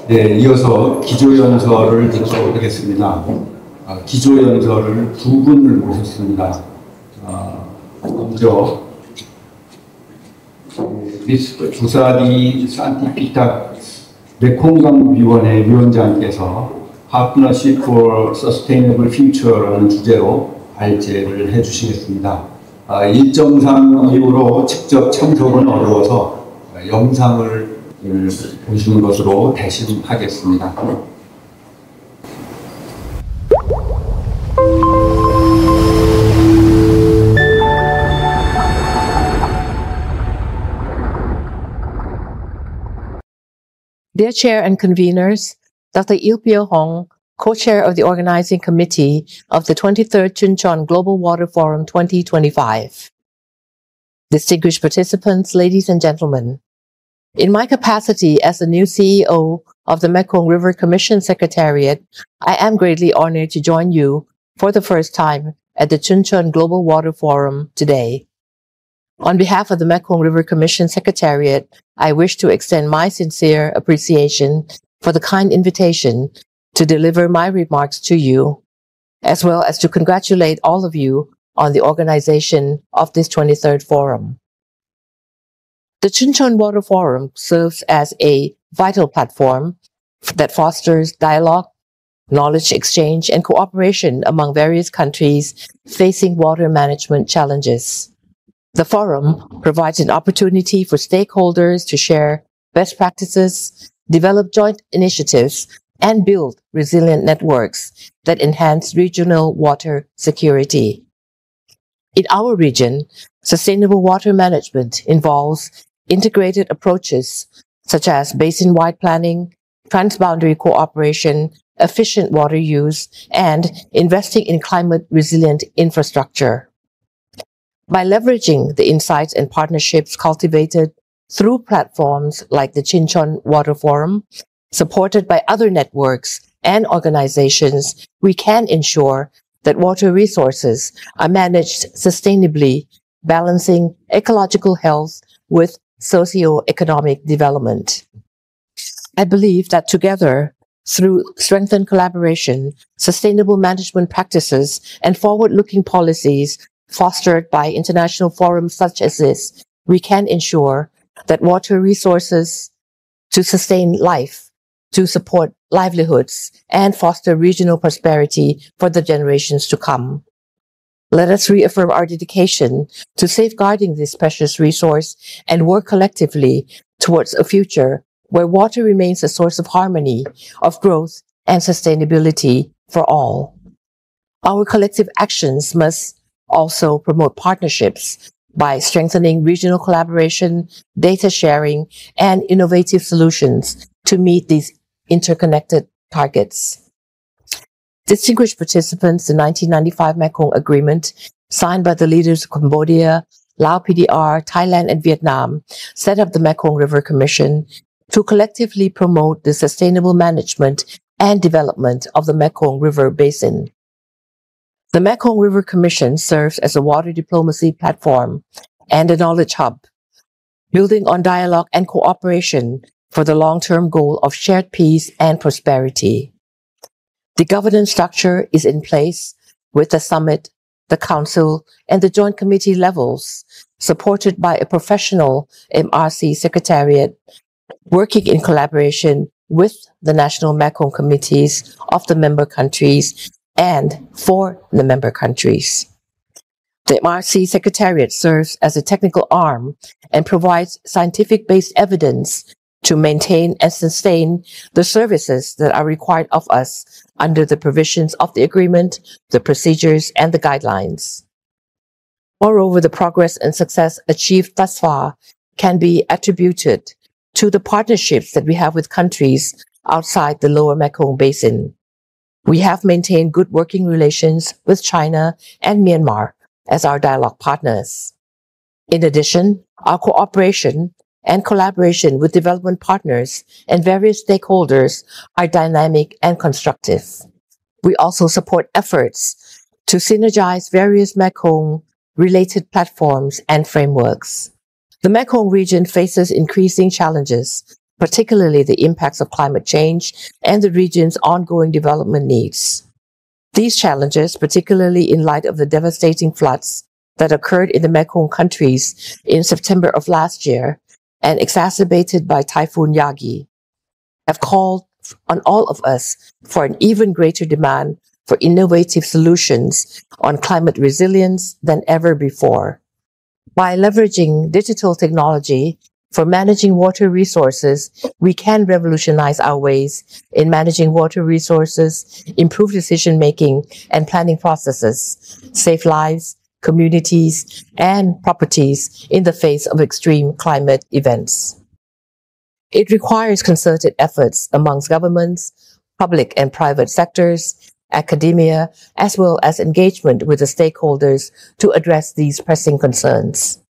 네, 이어서 기조연설을 듣도록 하겠습니다. 기조연설을 두 분을 모셨습니다. 먼저 미스 조사디 산티피타 메콩강위원회 위원장께서 Partnership for Sustainable Future라는 주제로 발제를 해주시겠습니다. 일정상 이후로 직접 참석은 어려워서 영상을 보시는 것으로 대신하겠습니다. Dear Chair and Conveners, Dr. Il-pyo Hong, Co-Chair of the Organizing Committee of the 23rd Chuncheon Global Water Forum 2025. Distinguished participants, ladies and gentlemen, in my capacity as the new CEO of the Mekong River Commission Secretariat, I am greatly honored to join you for the first time at the Chuncheon Global Water Forum today. On behalf of the Mekong River Commission Secretariat, I wish to extend my sincere appreciation for the kind invitation to deliver my remarks to you, as well as to congratulate all of you on the organization of this 23rd Forum. The Chuncheon Water Forum serves as a vital platform that fosters dialogue, knowledge exchange, and cooperation among various countries facing water management challenges. The forum provides an opportunity for stakeholders to share best practices, develop joint initiatives, and build resilient networks that enhance regional water security. In our region, sustainable water management involves integrated approaches such as basin-wide planning, transboundary cooperation, efficient water use, and investing in climate-resilient infrastructure. By leveraging the insights and partnerships cultivated through platforms like the Chuncheon Water Forum, supported by other networks and organizations, we can ensure that water resources are managed sustainably, balancing ecological health with socio-economic development. I believe that together, through strengthened collaboration, sustainable management practices, and forward-looking policies fostered by international forums such as this, we can ensure that water resources to sustain life, to support livelihoods, and foster regional prosperity for the generations to come. Let us reaffirm our dedication to safeguarding this precious resource and work collectively towards a future where water remains a source of harmony, of growth, and sustainability for all. Our collective actions must also promote partnerships by strengthening regional collaboration, data sharing, and innovative solutions to meet these interconnected targets. Distinguished participants, the 1995 Mekong Agreement, signed by the leaders of Cambodia, Laos PDR, Thailand, and Vietnam, set up the Mekong River Commission to collectively promote the sustainable management and development of the Mekong River Basin. The Mekong River Commission serves as a water diplomacy platform and a knowledge hub, building on dialogue and cooperation for the long-term goal of shared peace and prosperity. The governance structure is in place with the summit, the council, and the joint committee levels, supported by a professional MRC secretariat, working in collaboration with the national Mekong committees of the member countries and for the member countries. The MRC Secretariat serves as a technical arm and provides scientific-based evidence to maintain and sustain the services that are required of us under the provisions of the agreement, the procedures, and the guidelines. Moreover, the progress and success achieved thus far can be attributed to the partnerships that we have with countries outside the Lower Mekong Basin. We have maintained good working relations with China and Myanmar as our dialogue partners. In addition, our cooperation and collaboration with development partners and various stakeholders are dynamic and constructive. We also support efforts to synergize various Mekong-related platforms and frameworks. The Mekong region faces increasing challenges particularly the impacts of climate change and the region's ongoing development needs. These challenges, particularly in light of the devastating floods that occurred in the Mekong countries in September of last year and exacerbated by Typhoon Yagi, have called on all of us for an even greater demand for innovative solutions on climate resilience than ever before. By leveraging digital technology for managing water resources, we can revolutionize our ways in managing water resources, improve decision-making and planning processes, save lives, communities, and properties in the face of extreme climate events. It requires concerted efforts amongst governments, public and private sectors, academia, as well as engagement with the stakeholders to address these pressing concerns.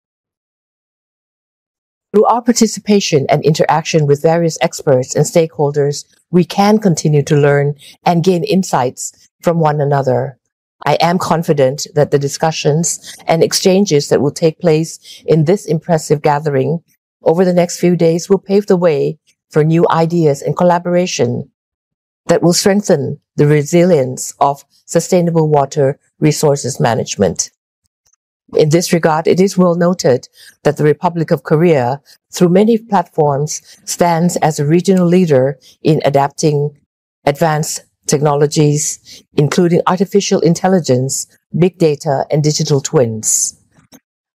Through our participation and interaction with various experts and stakeholders, we can continue to learn and gain insights from one another. I am confident that the discussions and exchanges that will take place in this impressive gathering over the next few days will pave the way for new ideas and collaboration that will strengthen the resilience of sustainable water resources management. In this regard, it is well noted that the Republic of Korea, through many platforms, stands as a regional leader in adapting advanced technologies, including artificial intelligence, big data, and digital twins.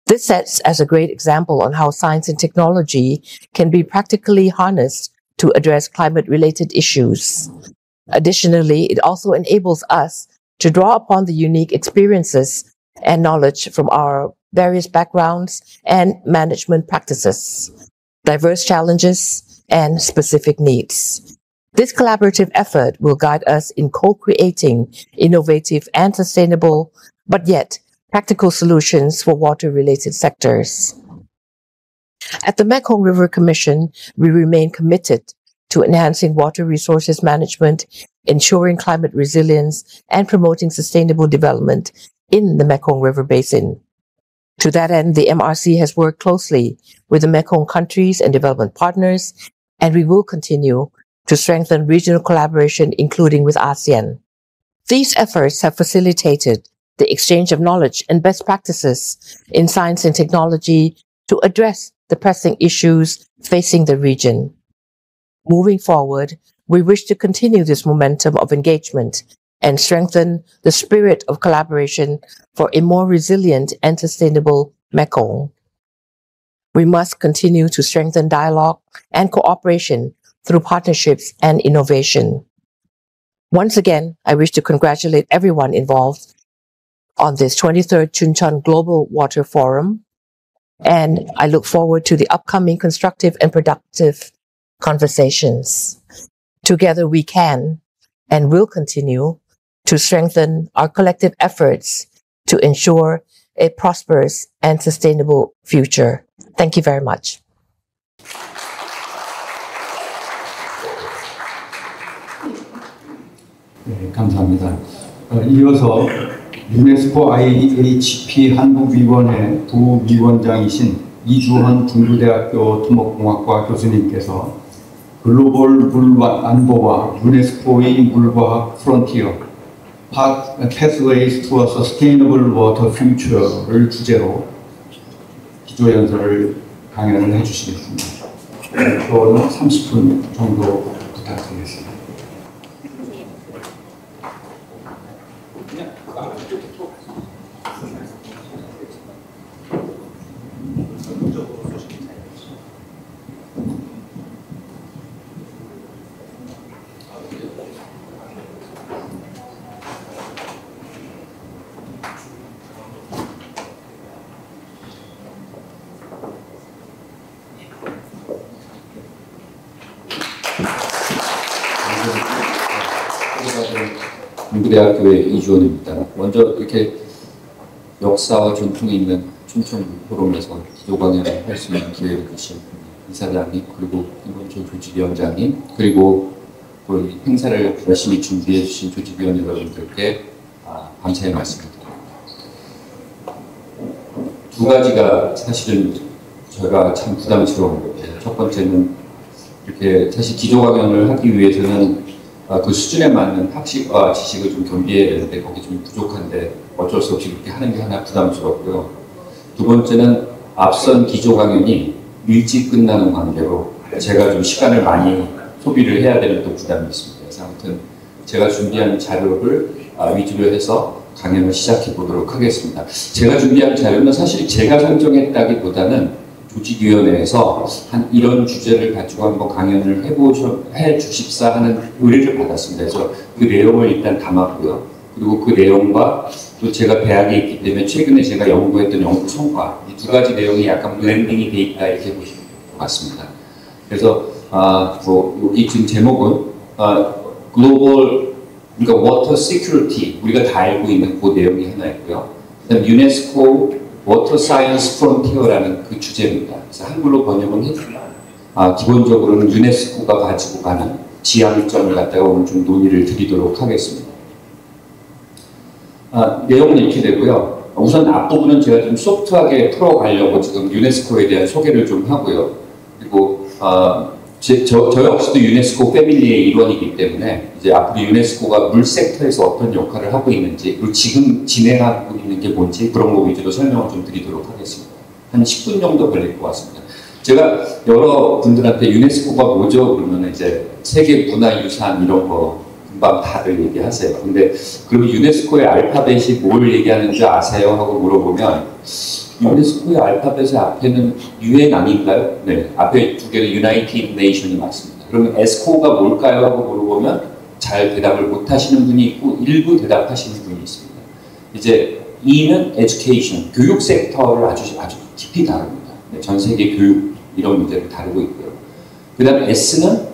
This sets as a great example on how science and technology can be practically harnessed to address climate-related issues. Additionally, it also enables us to draw upon the unique experiences and knowledge from our various backgrounds and management practices, diverse challenges, and specific needs. This collaborative effort will guide us in co-creating innovative and sustainable, but yet practical solutions for water-related sectors. At the Mekong River Commission, we remain committed to enhancing water resources management, ensuring climate resilience, and promoting sustainable development in the Mekong River Basin. To that end, the MRC has worked closely with the Mekong countries and development partners, and we will continue to strengthen regional collaboration, including with ASEAN. These efforts have facilitated the exchange of knowledge and best practices in science and technology to address the pressing issues facing the region. Moving forward, we wish to continue this momentum of engagement and strengthen the spirit of collaboration for a more resilient and sustainable Mekong. We must continue to strengthen dialogue and cooperation through partnerships and innovation. Once again, I wish to congratulate everyone involved on this 23rd Chuncheon Global Water Forum, and I look forward to the upcoming constructive and productive conversations. Together we can and will continue to strengthen our collective efforts to ensure a prosperous and sustainable future. Thank you very much. 네, 감사합니다. 이어서 유네스코 IHP 한국위원회 부위원장이신 이주헌 중부대학교 토목공학과 교수님께서 글로벌 물 안보와 유네스코의 물과학 프론티어 Pathways to a Sustainable Water Future를 주제로 기조연설을 강연을 해주시겠습니다. 또는 30분 정도 부탁드리겠습니다. 중부대학교의 이주원입니다. 먼저 이렇게 역사와 전통이 있는 춘천 포럼에서 기조 강연을 할 수 있는 기회를 주신 이사장님, 그리고 김원철 조직위원장님, 그리고 이 행사를 열심히 준비해 주신 조직위원 여러분들께 감사의 말씀드립니다. 두 가지가 사실은 제가 참 부담스러운 것이에요. 첫 번째는 이렇게 사실 기조 강연을 하기 위해서는 그 수준에 맞는 학식과 지식을 좀 겸비해야 되는데 거기 좀 부족한데 어쩔 수 없이 그렇게 하는 게 하나 부담스럽고요. 두 번째는 앞선 기조 강연이 일찍 끝나는 관계로 제가 좀 시간을 많이 소비를 해야 되는 또 부담이 있습니다. 그래서 아무튼 제가 준비한 자료를 위주로 해서 강연을 시작해 보도록 하겠습니다. 제가 준비한 자료는 사실 제가 선정했다기보다는 조직위원회에서 이런 주제를 가지고 한번 강연을 해 주십사 하는 의뢰를 받았습니다. 그래서 그 내용을 일단 담았고요. 그리고 그 내용과 또 제가 대학에 있기 때문에 최근에 제가 연구했던 연구 성과 이 두 가지 내용이 약간 블렌딩이 돼 있다 이렇게 보시면 될 것 같습니다. 그래서 여기 지금 제목은 글로벌 그러니까 워터 시큐리티 우리가 다 알고 있는 그 내용이 하나 있고요. 그다음 유네스코 워터 사이언스 프론티어라는 그 주제입니다. 그래서 한글로 번역은 해주면 기본적으로는 유네스코가 가지고 가는 지향점을 갖다가 오늘 좀 논의를 드리도록 하겠습니다. 내용은 이렇게 되고요. 우선 앞부분은 제가 좀 소프트하게 풀어가려고 지금 유네스코에 대한 소개를 좀 하고요. 그리고 저 역시도 유네스코 패밀리의 일원이기 때문에 이제 앞으로 유네스코가 물 섹터에서 어떤 역할을 하고 있는지 그리고 지금 진행하고 있는 게 뭔지 그런 거 위주로 설명을 좀 드리도록 하겠습니다. 한 10분 정도 걸릴 것 같습니다. 제가 여러 분들한테 유네스코가 뭐죠? 그러면 이제 세계 문화유산 이런 거 금방 다들 얘기하세요. 근데 그럼 유네스코의 알파벳이 뭘 얘기하는 줄 아세요? 하고 물어보면 유네스코의 알파벳의 앞에는 UN 아닌가요? 네, 앞에 두 개는 United Nation이 맞습니다. 그러면 에스코가 뭘까요? 하고 물어보면 잘 대답을 못 하시는 분이 있고 일부 대답하시는 분이 있습니다. 이제 E는 Education, 교육 섹터를 아주 깊이 다룹니다. 네, 전 세계 교육 이런 문제를 다루고 있고요. 그 다음에 S는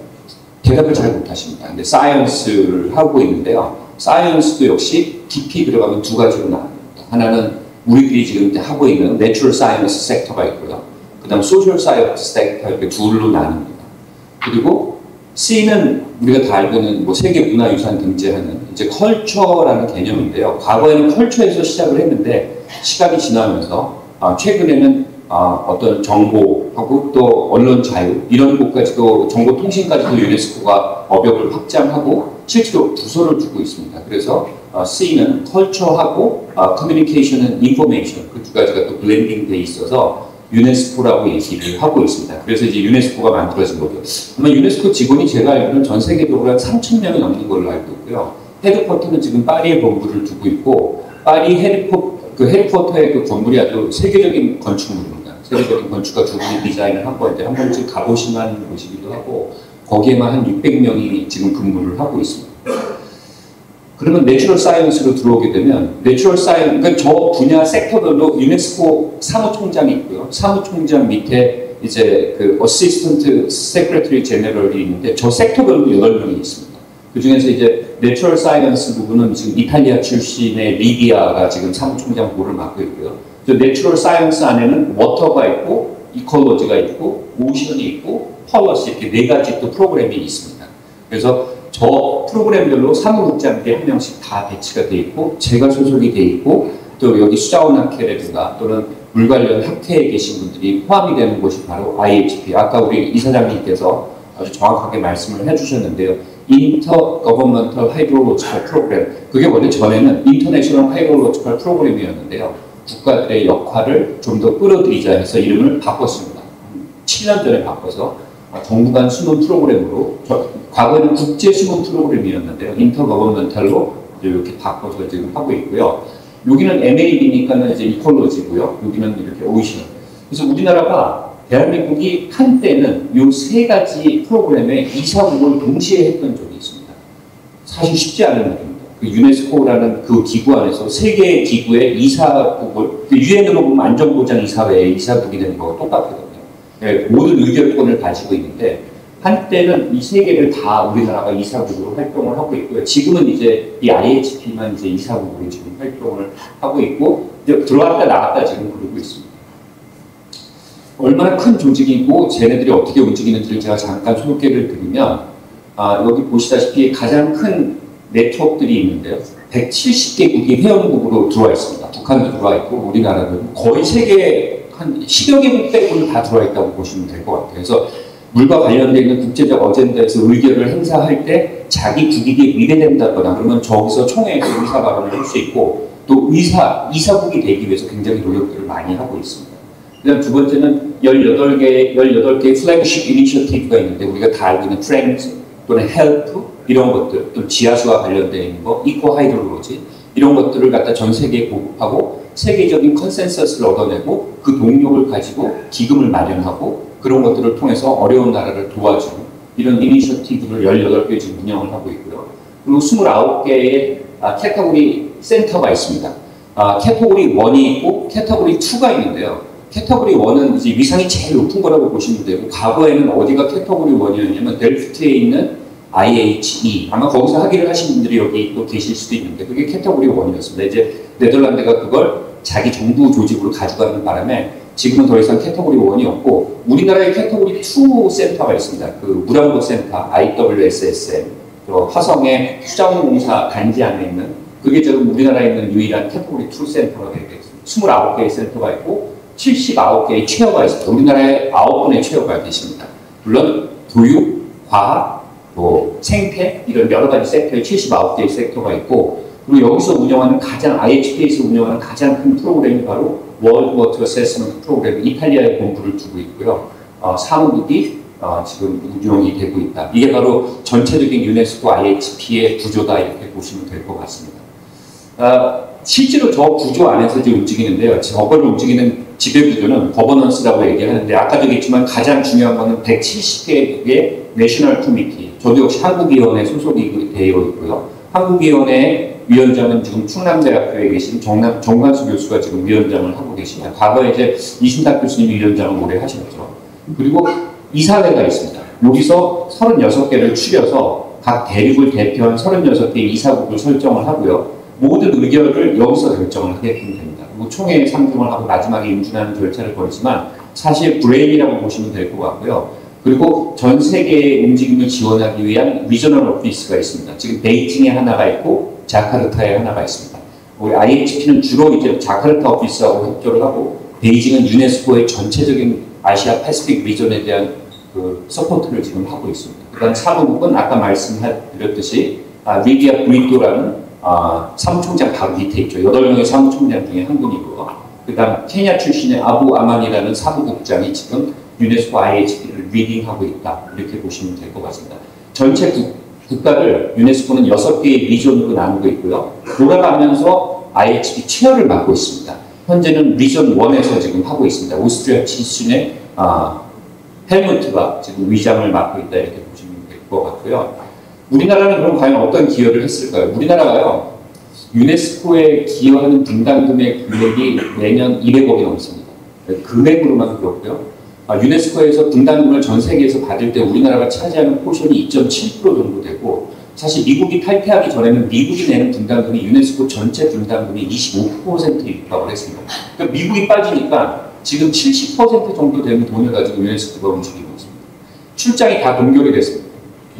대답을 잘 못하십니다. 근데 사이언스를 하고 있는데요. 사이언스도 역시 깊이 들어가면 두 가지로 나눕니다. 하나는 우리들이 지금 하고 있는 내추럴 사이언스 섹터가 있고요. 그 다음 소셜 사이언스 섹터 이렇게 둘로 나눕니다. 그리고 C는 우리가 다 알고 있는 세계 문화유산 등재하는 이제 컬처라는 개념인데요. 과거에는 컬처에서 시작을 했는데 시간이 지나면서 최근에는 어떤 정보하고 또 언론 자유 이런 것까지도 정보통신까지도 유네스코가 업역을 확장하고 실제로 부서를 두고 있습니다. 그래서 C는 컬처하고 커뮤니케이션은 인포메이션 그 두 가지가 또 블렌딩 돼 있어서 유네스코라고 얘기를 하고 있습니다. 그래서 이제 유네스코가 만들어진 거죠. 아마 유네스코 직원이 제가 알기로는 전 세계적으로 한 3,000명이 넘는 걸로 알고 있고요. 헤드쿼터는 지금 파리에 본부를 두고 있고 파리 해리포터의 그 건물이 아주 세계적인 건축물입니다. 세계적인 건축가 두 분이 디자인을 한 건데 한 번쯤 가보시면 보시기도 하고 거기에만 한 600명이 지금 근무를 하고 있습니다. 그러면 내추럴 사이언스로 들어오게 되면 내추럴 사이언스, 그러니까 저 분야 섹터별로 유네스코 사무총장이 있고요. 사무총장 밑에 이제 그 어시스턴트 세크레터리 제너럴이 있는데 저 섹터별로 8명이 있습니다. 그 중에서 이제 내추럴 사이언스 부분은 지금 이탈리아 출신의 리디아가 지금 사무총장 보를 맡고 있고요. 저 내추럴 사이언스 안에는 워터가 있고 이콜로지가 있고 오션이 있고 펄러시 이렇게 4가지 또 프로그램이 있습니다. 그래서 저 프로그램별로 사무국장들이 한 명씩 다 배치가 돼 있고 제가 소속이 돼 있고 또 여기 수자원 학회라든가 또는 물 관련 학회에 계신 분들이 포함이 되는 곳이 바로 IHP. 아까 우리 이사장님께서 아주 정확하게 말씀을 해주셨는데요. Intergovernmental Hydrological Program. 그게 원래 전에는 International Hydrological Program이었는데요. 국가들의 역할을 좀 더 끌어들이자 해서 이름을 바꿨습니다. 7년 전에 바꿔서 정부간 수문 프로그램으로 과거에는 국제 수문 프로그램이었는데요. 인터거버먼탈로 이렇게 바꿔서 지금 하고 있고요. 여기는 MAB니까는 이제 이콜로지고요. 여기는 이렇게 오션. 그래서 우리나라가 대한민국이 한때는 이 3가지 프로그램에 이사국을 동시에 했던 적이 있습니다. 사실 쉽지 않은 일입니다. 그 유네스코라는 그 기구 안에서 세계 기구의 이사국을 유엔으로 보면 안전보장이사회의 이사국이 되는 거와 똑같거든요. 네, 모든 의결권을 가지고 있는데 한때는 이 3개를 다 우리나라가 이사국으로 활동을 하고 있고요. 지금은 이제 이 IHP만 이제 이사국으로 지금 활동을 하고 있고 이제 들어왔다 나갔다 지금 그러고 있습니다. 얼마나 큰 조직이고 쟤네들이 어떻게 움직이는지를 제가 잠깐 소개를 드리면 여기 보시다시피 가장 큰 네트워크들이 있는데요. 170개국이 회원국으로 들어와 있습니다. 북한도 들어와 있고 우리나라는 거의 세계 한 10여 개국 빼고는 다 들어와 있다고 보시면 될 것 같아요. 그래서 물과 관련되어 있는 국제적 어젠다에서 의견을 행사할 때 자기 국익에 위배된다거나 그러면 저기서 총회에서 의사 발언을 할 수 있고 또 이사국이 되기 위해서 굉장히 노력들을 많이 하고 있습니다. 그다음 두 번째는 18개의 플래그십 이니셔티브가 있는데 우리가 다 알고 있는 프렌즈 또는 헬프 이런 것들 또 지하수와 관련되어 있는 거 이코 하이드롤로지 이런 것들을 갖다 전 세계에 보급하고 세계적인 컨센서스를 얻어내고 그 동력을 가지고 기금을 마련하고 그런 것들을 통해서 어려운 나라를 도와주는 이런 이니셔티브를 18개 지금 운영을 하고 있고요. 그리고 29개의 캐터고리 센터가 있습니다. 캐터고리 1이 있고 캐터고리 2가 있는데요. 캐터고리 1은 이제 위상이 제일 높은 거라고 보시면 되고 과거에는 어디가 캐터고리 1이었냐면 델프트에 있는 IHE 아마 거기서 학위를 하신 분들이 여기 또 계실 수도 있는데 그게 캐터고리 1이었습니다. 이제 네덜란드가 그걸 자기 정부 조직으로 가져가는 바람에 지금은 더 이상 캐터고리 1이 없고 우리나라에 캐터고리 2 센터가 있습니다. 그 무량도 센터 IWSSM 화성의 수자원공사 단지 안에 있는 그게 지금 우리나라에 있는 유일한 캐터고리 2 센터가 되겠습니다. 29개의 센터가 있고 79개의 체어가 있습니다. 우리나라에 9분의 체어가 계십니다. 물론 교육, 과학, 뭐 생태 이런 여러 가지 섹터에 79개의 섹터가 있고 그리고 여기서 운영하는 IHP에서 운영하는 가장 큰 프로그램이 바로 월드 워터 어세스먼트 프로그램 이탈리아에 본부를 두고 있고요. 사무국이 지금 운영이 되고 있다. 이게 바로 전체적인 유네스코 IHP의 구조다 이렇게 보시면 될 것 같습니다. 실제로 저 구조 안에서 이제 움직이는데요. 저걸 움직이는 지배구조는 거버넌스라고 얘기하는데 아까도 얘기했지만 가장 중요한 거는 170개의 내셔널 커미티 저도 역시 한국위원회 소속이 되어 있고요. 한국위원회 위원장은 지금 충남대학교에 계신 정관수 교수가 지금 위원장을 하고 계십니다. 과거에 이제 이순탁 교수님이 위원장을 오래 하셨죠. 그리고 이사회가 있습니다. 여기서 36개를 추려서 각 대륙을 대표한 36개의 이사국을 설정을 하고요. 모든 의견을 여기서 결정을 하게끔 됩니다. 그리고 총회에 상정을 하고 마지막에 인준하는 절차를 벌이지만 사실 브레인이라고 보시면 될 것 같고요. 그리고 전 세계의 움직임을 지원하기 위한 리저널 오피스가 있습니다. 지금 베이징에 하나가 있고 자카르타에 하나가 있습니다. 우리 IHP는 주로 이제 자카르타 오피스하고 협조를 하고 베이징은 유네스코의 전체적인 아시아 패시픽 리전에 대한 그 서포트를 지금 하고 있습니다. 그다음 사무국은 아까 말씀드렸듯이 리비아 브리토라는 사무총장 바로 밑에 있죠. 8명의 사무총장 중에 한 분이고요. 그다음 케냐 출신의 아부 아만이라는 사무국장이 지금 유네스코 IHP를 리딩하고 있다. 이렇게 보시면 될 것 같습니다. 전체 국가를 유네스코는 6개의 리전으로 나누고 있고요. 돌아가면서 IHP 체어를 맡고 있습니다. 현재는 리전 1에서 지금 하고 있습니다. 오스트리아 출신의 헬무트가 지금 위장을 맡고 있다. 이렇게 보시면 될 것 같고요. 우리나라는 그럼 과연 어떤 기여를 했을까요? 우리나라가요. 유네스코에 기여하는 분담 금액 금액이 매년 200억이 넘습니다. 금액으로만 그렇고요. 유네스코에서 분담금을 전 세계에서 받을 때 우리나라가 차지하는 포션이 2.7% 정도 되고 사실 미국이 탈퇴하기 전에는 미국이 내는 분담금이 유네스코 전체 분담금이 25%에 육박을 했습니다. 그러니까 미국이 빠지니까 지금 70% 정도 되는 돈을 가지고 유네스코가 움직이고 있습니다. 출장이 다 동결이 됐습니다.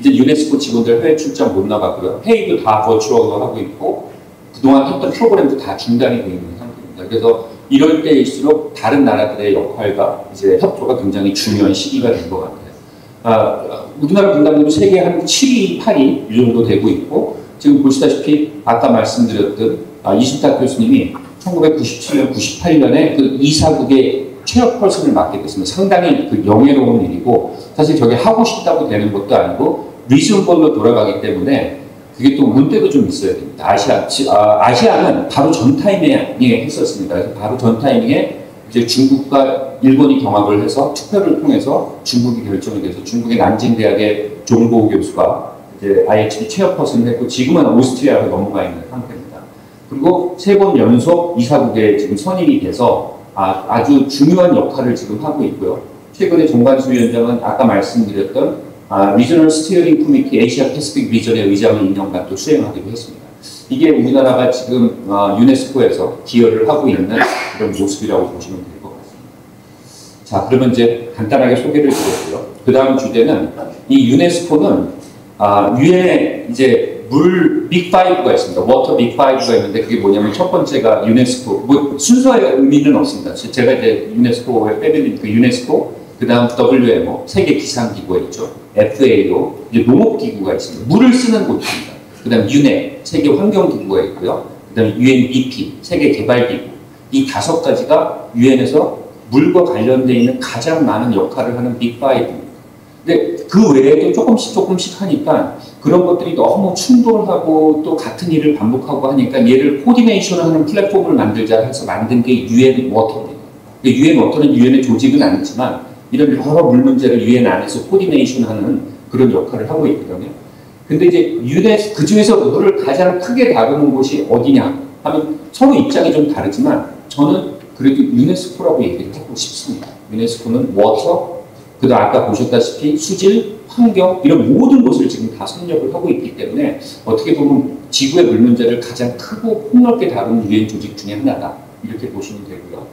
이제 유네스코 직원들 해외 출장 못 나가고요. 회의도 다 버추얼로 하고 있고 그동안 했던 프로그램도 다 중단이 되어 있는 상태입니다. 그래서 이럴 때일수록 다른 나라들의 역할과 이제 협조가 굉장히 중요한 시기가 된 것 같아요. 우리나라 분담금도 세계 한 7위, 8위 이 정도 되고 있고 지금 보시다시피 아까 말씀드렸던 이순탁 교수님이 1997년, 98년에 그 이사국의 체어펄슨을 맡게 됐습니다. 상당히 그 영예로운 일이고 사실 저게 하고 싶다고 되는 것도 아니고 리즌볼로 돌아가기 때문에 그게 또 문제도 좀 있어야 됩니다. 아시아는 바로 전 타이밍에 했었습니다. 그래서 바로 전 타이밍에 이제 중국과 일본이 경합을 해서 투표를 통해서 중국이 결정이 돼서 중국의 난징 대학의 종보 교수가 이제 IHP 체어퍼슨을 했고 지금은 오스트리아로 넘어가 있는 상태입니다. 그리고 3번 연속 이사국에 지금 선임이 돼서 아주 중요한 역할을 지금 하고 있고요. 최근에 정관수 위원장은 아까 말씀드렸던 리저널 스티어링 커미티 아시아 패시픽 리전의 의장을 2년간 또 수행하기도 했습니다. 이게 우리나라가 지금 유네스코에서 기여를 하고 있는 그런 모습이라고 보시면 될 것 같습니다. 자, 그러면 이제 간단하게 소개를 드렸고요. 그 다음 주제는 이 유네스코는 위에 이제 물 빅5가 있습니다. 워터 빅5가 있는데 그게 뭐냐면 첫 번째가 유네스코, 뭐 순서의 의미는 없습니다. 제가 이제 유네스코에 빼드린 그 유네스코 그 다음 WMO, 세계 기상기구가 있죠. FAO, 이제 농업기구가 있습니다. 물을 쓰는 곳입니다. 그 다음 UNEP, 세계 환경기구가 있고요. 그 다음 UNEP, 세계 개발기구. 이 5가지가 UN에서 물과 관련되어 있는 가장 많은 역할을 하는 빅5입니다. 근데 그 외에도 조금씩 하니까 그런 것들이 너무 충돌하고 또 같은 일을 반복하고 하니까 얘를 코디네이션하는 플랫폼을 만들자 해서 만든 게 UN 워터입니다. UN 워터는 UN의 조직은 아니지만 이런 여러 물 문제를 UN 안에서 코디네이션하는 그런 역할을 하고 있거든요. 근데 이제 그 중에서 물을 가장 크게 다루는 곳이 어디냐 하면 서로 입장이 좀 다르지만 저는 그래도 유네스코라고 얘기를 하고 싶습니다. 유네스코는 워터, 그다음 아까 보셨다시피 수질, 환경 이런 모든 것을 지금 다 섭렵을 하고 있기 때문에 어떻게 보면 지구의 물 문제를 가장 크고 폭넓게 다루는 유엔 조직 중에 하나다. 이렇게 보시면 되고요.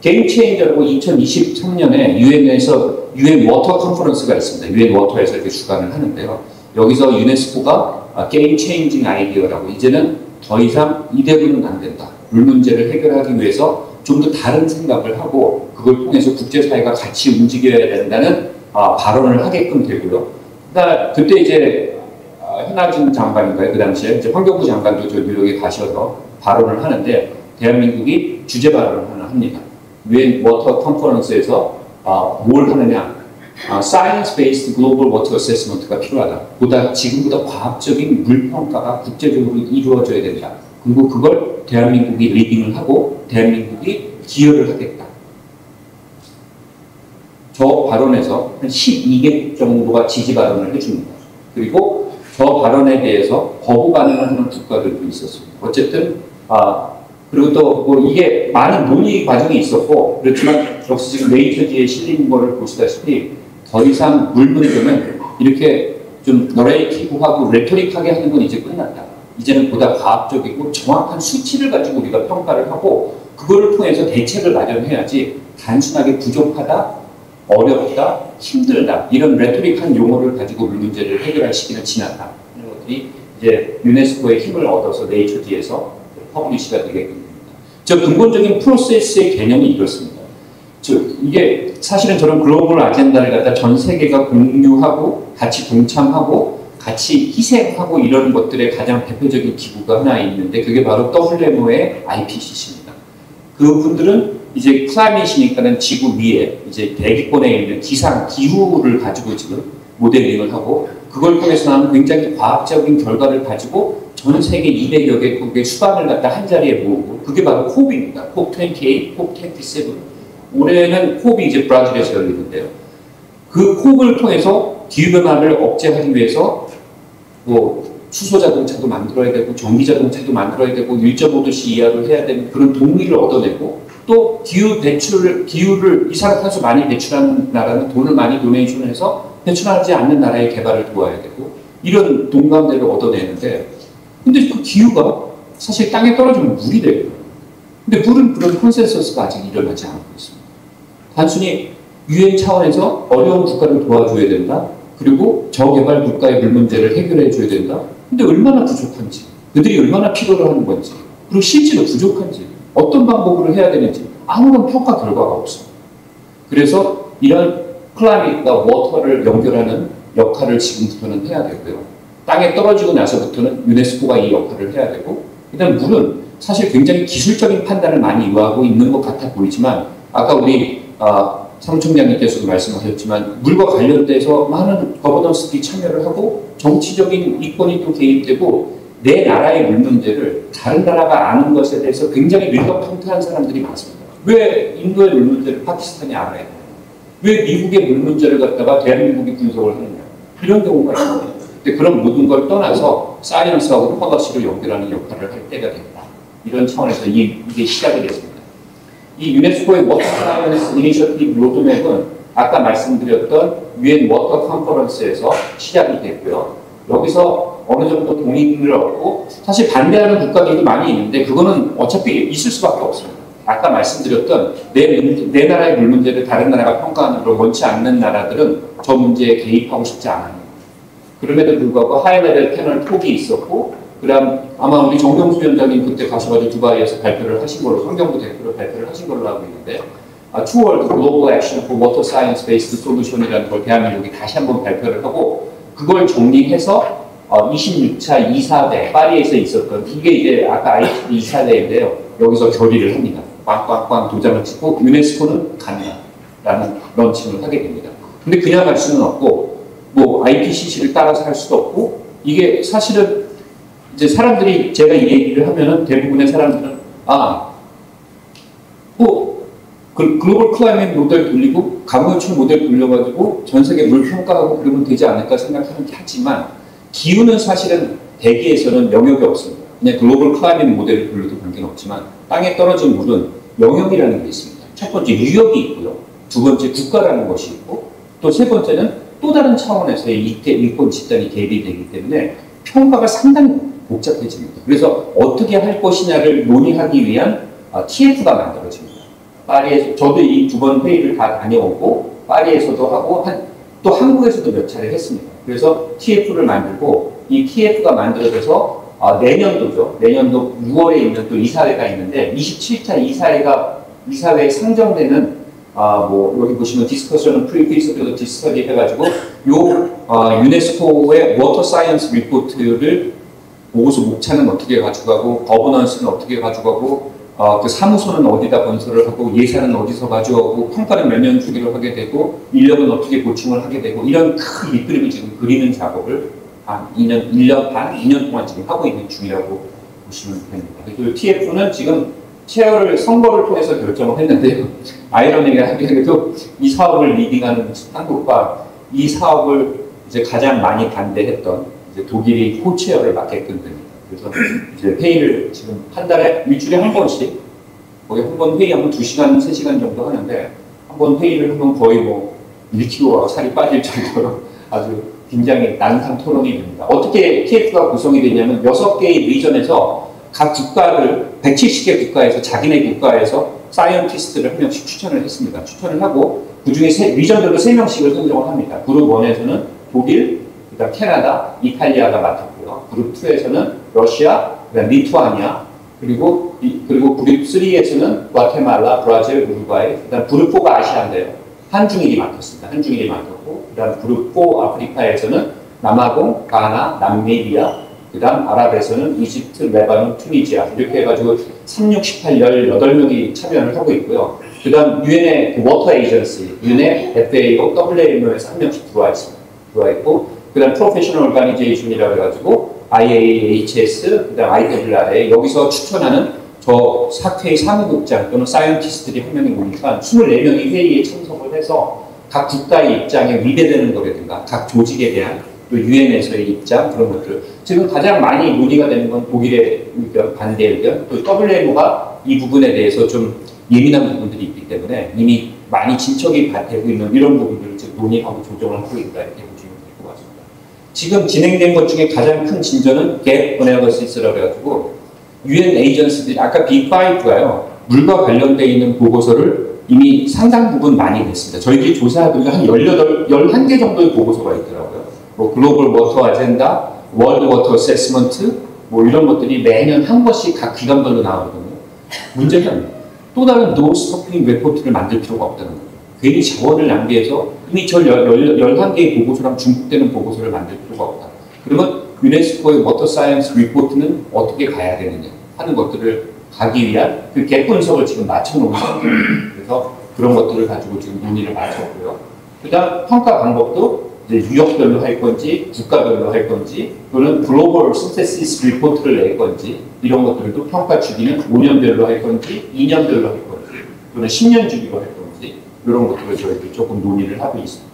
게임 체인저라고 2023년에 유엔에서 유엔 워터 컨퍼런스가 있습니다. 유엔 워터에서 이렇게 주관을 하는데요. 여기서 유네스코가 게임 체인징 아이디어라고 이제는 더 이상 이대로는 안 된다. 물 문제를 해결하기 위해서 좀 더 다른 생각을 하고 그걸 통해서 국제사회가 같이 움직여야 된다는 발언을 하게끔 되고요. 그때 이제 현아진 장관인가요? 그 당시에 이제 환경부 장관도 저 뉴욕에 가셔서 발언을 하는데 대한민국이 주재 발언을 하나 합니다. 유엔 워터 컨퍼런스에서 뭘 하느냐? Science-based global water assessment가 필요하다. 지금보다 과학적인 물 평가가 국제적으로 이루어져야 된다. 그리고 그걸 대한민국이 리딩을 하고 대한민국이 기여를 하겠다. 저 발언에서 한 12개 정도가 지지 발언을 해줍니다. 그리고 저 발언에 대해서 거부 반응을 하는 국가들도 있었습니다. 어쨌든 그리고 또 뭐 이게 많은 논의 과정이 있었고 그렇지만 역시 지금 네이처지에 실린 거를 보시다시피 더 이상 물 문제는 이렇게 좀 너레이티브하고 레토릭하게 하는 건 이제 끝났다. 이제는 보다 과학적이고 정확한 수치를 가지고 우리가 평가를 하고 그거를 통해서 대책을 마련해야지 단순하게 부족하다, 어렵다, 힘들다 이런 레토릭한 용어를 가지고 물 문제를 해결할 시기는 지났다. 이런 것들이 이제 유네스코의 힘을 얻어서 네이처지에서 퍼블리시가 되게 됩니다. 저 근본적인 프로세스의 개념이 이렇습니다. 이게 사실은 저런 글로벌 아젠다를 갖다 전 세계가 공유하고 같이 동참하고 같이 희생하고 이런 것들의 가장 대표적인 기구가 하나 있는데 그게 바로 WMO의 IPCC입니다. 그분들은 이제 클라이밋이니까는 지구 위에 이제 대기권에 있는 기후를 가지고 지금 모델링을 하고 그걸 통해서 나오는 굉장히 과학적인 결과를 가지고 전 세계 200여 개국의 수반을 갖다 한 자리에 모으고 그게 바로 콥입니다. 콥28, 콥27. 올해는 콥이 이제 브라질에서 열리는데요. 그 콥을 통해서 기후변화를 억제하기 위해서 뭐 수소 자동차도 만들어야 되고 전기 자동차도 만들어야 되고 1.5도씨 이하로 해야 되는 그런 동의를 얻어내고 또 기후를 이산화탄소 많이 배출하는 나라는 돈을 많이 도네이션을 해서 배출하지 않는 나라의 개발을 도와야 되고 이런 동감대를 얻어내는데 근데 그 기후가 사실 땅에 떨어지면 물이 되고요. 근데 물은 그런 컨센서스가 아직 일어나지 않고 있습니다. 단순히 유엔 차원에서 어려운 국가를 도와줘야 된다. 그리고 저개발 국가의 물 문제를 해결해 줘야 된다. 근데 얼마나 부족한지, 그들이 얼마나 필요로 하는 건지, 그리고 실제로 부족한지, 어떤 방법으로 해야 되는지 아무런 평가 결과가 없습니다. 그래서 이런 클라이밋과 워터를 연결하는 역할을 지금부터는 해야 되고요. 땅에 떨어지고 나서부터는 유네스코가 이 역할을 해야 되고 그다음 물은 사실 굉장히 기술적인 판단을 많이 요하고 있는 것 같아 보이지만 아까 우리 사무총장님께서도 말씀하셨지만 물과 관련돼서 많은 거버넌스들이 참여를 하고 정치적인 이권이 또 개입되고 내 나라의 물 문제를 다른 나라가 아는 것에 대해서 굉장히 밀떡통태한 사람들이 많습니다. 왜 인도의 물 문제를 파키스탄이 알아야 되냐? 왜 미국의 물 문제를 갖다가 대한민국이 분석을 하느냐? 이런 경우가 있습니다. 근데 그런 모든 걸 떠나서 사이언스하고 폴리시를 연결하는 역할을 할 때가 됐다. 이런 차원에서 이게 시작이 됐습니다. 이 유네스코의 워터 사이언스 이니셔티브 로드맵은 아까 말씀드렸던 유엔 워터 컨퍼런스에서 시작이 됐고요. 여기서 어느 정도 동의를 얻고 사실 반대하는 국가들도 많이 있는데 그거는 어차피 있을 수밖에 없습니다. 아까 말씀드렸던 내 나라의 물 문제를 다른 나라가 평가하는 걸 원치 않는 나라들은 저 문제에 개입하고 싶지 않아요. 그럼에도 불구하고 하이레벨 패널 톡이 있었고 그다음 아마 우리 정경수 위원장님 그때 가셔가지고 두바이에서 발표를 하신 걸로 환경부 대표로 발표를 하신 걸로 알고 있는데 toward global action for water science-based solution이라는 걸 대한민국이 다시 한번 발표를 하고 그걸 정리해서 26차 이사회 파리에서 있었던 이게 이제 아까 ICD 이사회인데요. 여기서 결의를 합니다. 꽝꽝꽝 도장을 찍고 유네스코는 간다라는 런칭을 하게 됩니다. 근데 그냥 할 수는 없고 뭐 IPCC를 따라서 할 수도 없고 이게 사실은 이제 사람들이 제가 이 얘기를 하면은 대부분의 사람들은 글로벌 클라이밍 모델 돌리고 가공유출 모델 돌려가지고 전 세계 물 평가하고 그러면 되지 않을까 생각하는 게 하지만 기후는 사실은 대기에서는 영역이 없습니다. 그냥 글로벌 클라이밍 모델을 돌려도 관계는 없지만 땅에 떨어진 물은 영역이라는 게 있습니다. 첫 번째 유역이 있고요. 두 번째 국가라는 것이 있고 또 세 번째는 또 다른 차원에서의 인권 집단이 개입이 되기 때문에 평가가 상당히 복잡해집니다. 그래서 어떻게 할 것이냐를 논의하기 위한 TF가 만들어집니다. 파리에서 저도 이 두 번 회의를 다 다녀오고 파리에서도 하고 또 한국에서도 몇 차례 했습니다. 그래서 TF를 만들고 이 TF가 만들어져서 내년도죠. 내년도 6월에 있는 또 이사회가 있는데 27차 이사회에 상정되는 뭐 여기 보시면 디스커션은 프리피서빌리티 스터디 해가지고 유네스코의 워터 사이언스 리포트를 보고서 목차는 어떻게 가져가고 거버넌스는 어떻게 가져가고 그 사무소는 어디다 건설을 하고 예산은 어디서 가져오고 평가는 몇 년 주기로 하게 되고 인력은 어떻게 보충을 하게 되고 이런 큰 밑그림을 지금 그리는 작업을 한 1년 반, 2년 동안 지금 하고 있는 중이라고 보시면 됩니다. 그리고 TF는 지금 체어를 선거를 통해서 결정을 했는데요. 아이러니하게도 이 사업을 리딩하는 한국과 이 사업을 이제 가장 많이 반대했던 이제 독일이 코체어를 맡게끔 됩니다. 그래서 이제 회의를 지금 한 달에 일주일에 한 번씩 거의 한 번 회의하면 2시간, 3시간 정도 하는데 한 번 회의를 하면 거의 뭐 1kg가 살이 빠질 정도로 아주 굉장히 난상 토론이 됩니다. 어떻게 TF가 구성이 되냐면 6개의 리전에서 각 국가를 170개 국가에서 자기네 국가에서 사이언티스트를 한 명씩 추천을 했습니다. 추천을 하고 그 중에 리전별로 3명씩을 선정을 합니다. 그룹 1에서는 독일, 그다음 캐나다, 이탈리아가 맡았고요. 그룹 2에서는 러시아, 그다음 리투아니아, 그리고 그룹 3에서는 과테말라, 브라질, 우루과이, 그다음 그룹 4가 아시아인데요. 한중일이 맡았습니다. 한중일이 맡았고, 그다음 그룹 4 아프리카에서는 남아공, 가나, 남미비아, 그 다음 아랍에서는 이집트, 레바논, 투니지아 이렇게 해가지고 3, 6, 18, 18명이 참여를 하고 있고요. 그 다음 유엔의 워터 에이전시, 유엔의 FAO, WMO에서 한 명씩 들어와 있습니다. 들어와 있고 그 다음 프로페셔널 오르가니제이션이라고 해가지고 IAHS, 그 다음 IWRA 여기서 추천하는 저 사회의 사무국장 또는 사이언티스트들이 한 명이 오니까 24명이 회의에 참석을 해서 각 국가의 입장에 위배되는 거라든가 각 조직에 대한 또 유엔에서의 입장 그런 것들 지금 가장 많이 논의가 되는 건 독일의 의견, 반대 의견 또 WMO가 이 부분에 대해서 좀 예민한 부분들이 있기 때문에 이미 많이 진척이 되고 있는 이런 부분들을 지금 논의하고 조정을 하고 있다 이렇게 보시면 될 것 같습니다. 지금 진행된 것 중에 가장 큰 진전은 갭 어널리시스라고 해가지고 유엔 에이전시들이 아까 B5가요 물과 관련되어 있는 보고서를 이미 상당 부분 많이 냈습니다. 저희들이 조사하던 한 11개 정도의 보고서가 있더라고요. 뭐 글로벌 워터 아젠다, 월드 워터 어세스먼트 뭐 이런 것들이 매년 한 번씩 각 기관별로 나오거든요. 문제는 또 다른 노스토핑 레포트를 만들 필요가 없다는 거예요. 괜히 자원을 낭비해서 이미 저 11개의 보고서랑 중복되는 보고서를 만들 필요가 없다. 그러면 유네스코의 워터 사이언스 리포트는 어떻게 가야 되느냐 하는 것들을 가기 위한 그 갭 분석을 지금 맞춰놓은 상태입니다. 그래서 그런 것들을 가지고 지금 논의를 마쳤고요. 그 다음 평가 방법도 이제 유역별로 할 건지 국가별로 할 건지 또는 글로벌 신테시스 리포트를 낼 건지 이런 것들도 평가 주기는 5년별로 할 건지 2년별로 할 건지 또는 10년 주기로 할 건지 이런 것들을 저희들이 조금 논의를 하고 있습니다.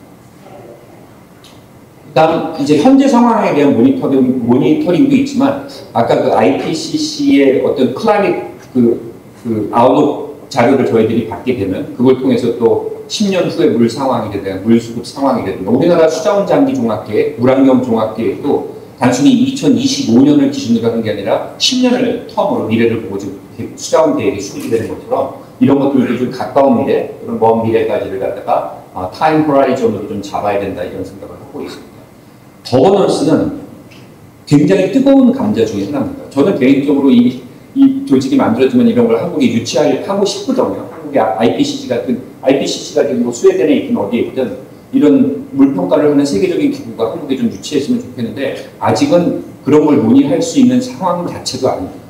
그다음 이제 현재 상황에 대한 모니터링도 있지만 아까 그 IPCC의 어떤 클라이밋 그 아웃룩 자료를 저희들이 받게 되면 그걸 통해서 또 10년 후에 물 상황이 되든 물 수급 상황이 되든 우리나라 수자원 장기 종합계획, 물환경 종합계획도 단순히 2025년을 기준으로 하는 게 아니라 10년을 텀으로 미래를 보고 지금 수자원 계획이 수립이 되는 것처럼 이런 것들도 좀 가까운 미래, 또는 먼 미래까지를 갖다가 타임 호라이즌으로 좀 잡아야 된다 이런 생각을 하고 있습니다. 거버넌스는 굉장히 뜨거운 감자 중에 하나입니다. 저는 개인적으로 이 조직이 만들어지면 이런 걸 한국에 유치하고 싶거든요. 한국의 IPCC 같은 IPCC가 지금 뭐 스웨덴에 있든 어디에 있든 이런 물평가를 하는 세계적인 기구가 한국에 좀 유치했으면 좋겠는데 아직은 그런 걸 논의할 수 있는 상황 자체도 아닙니다.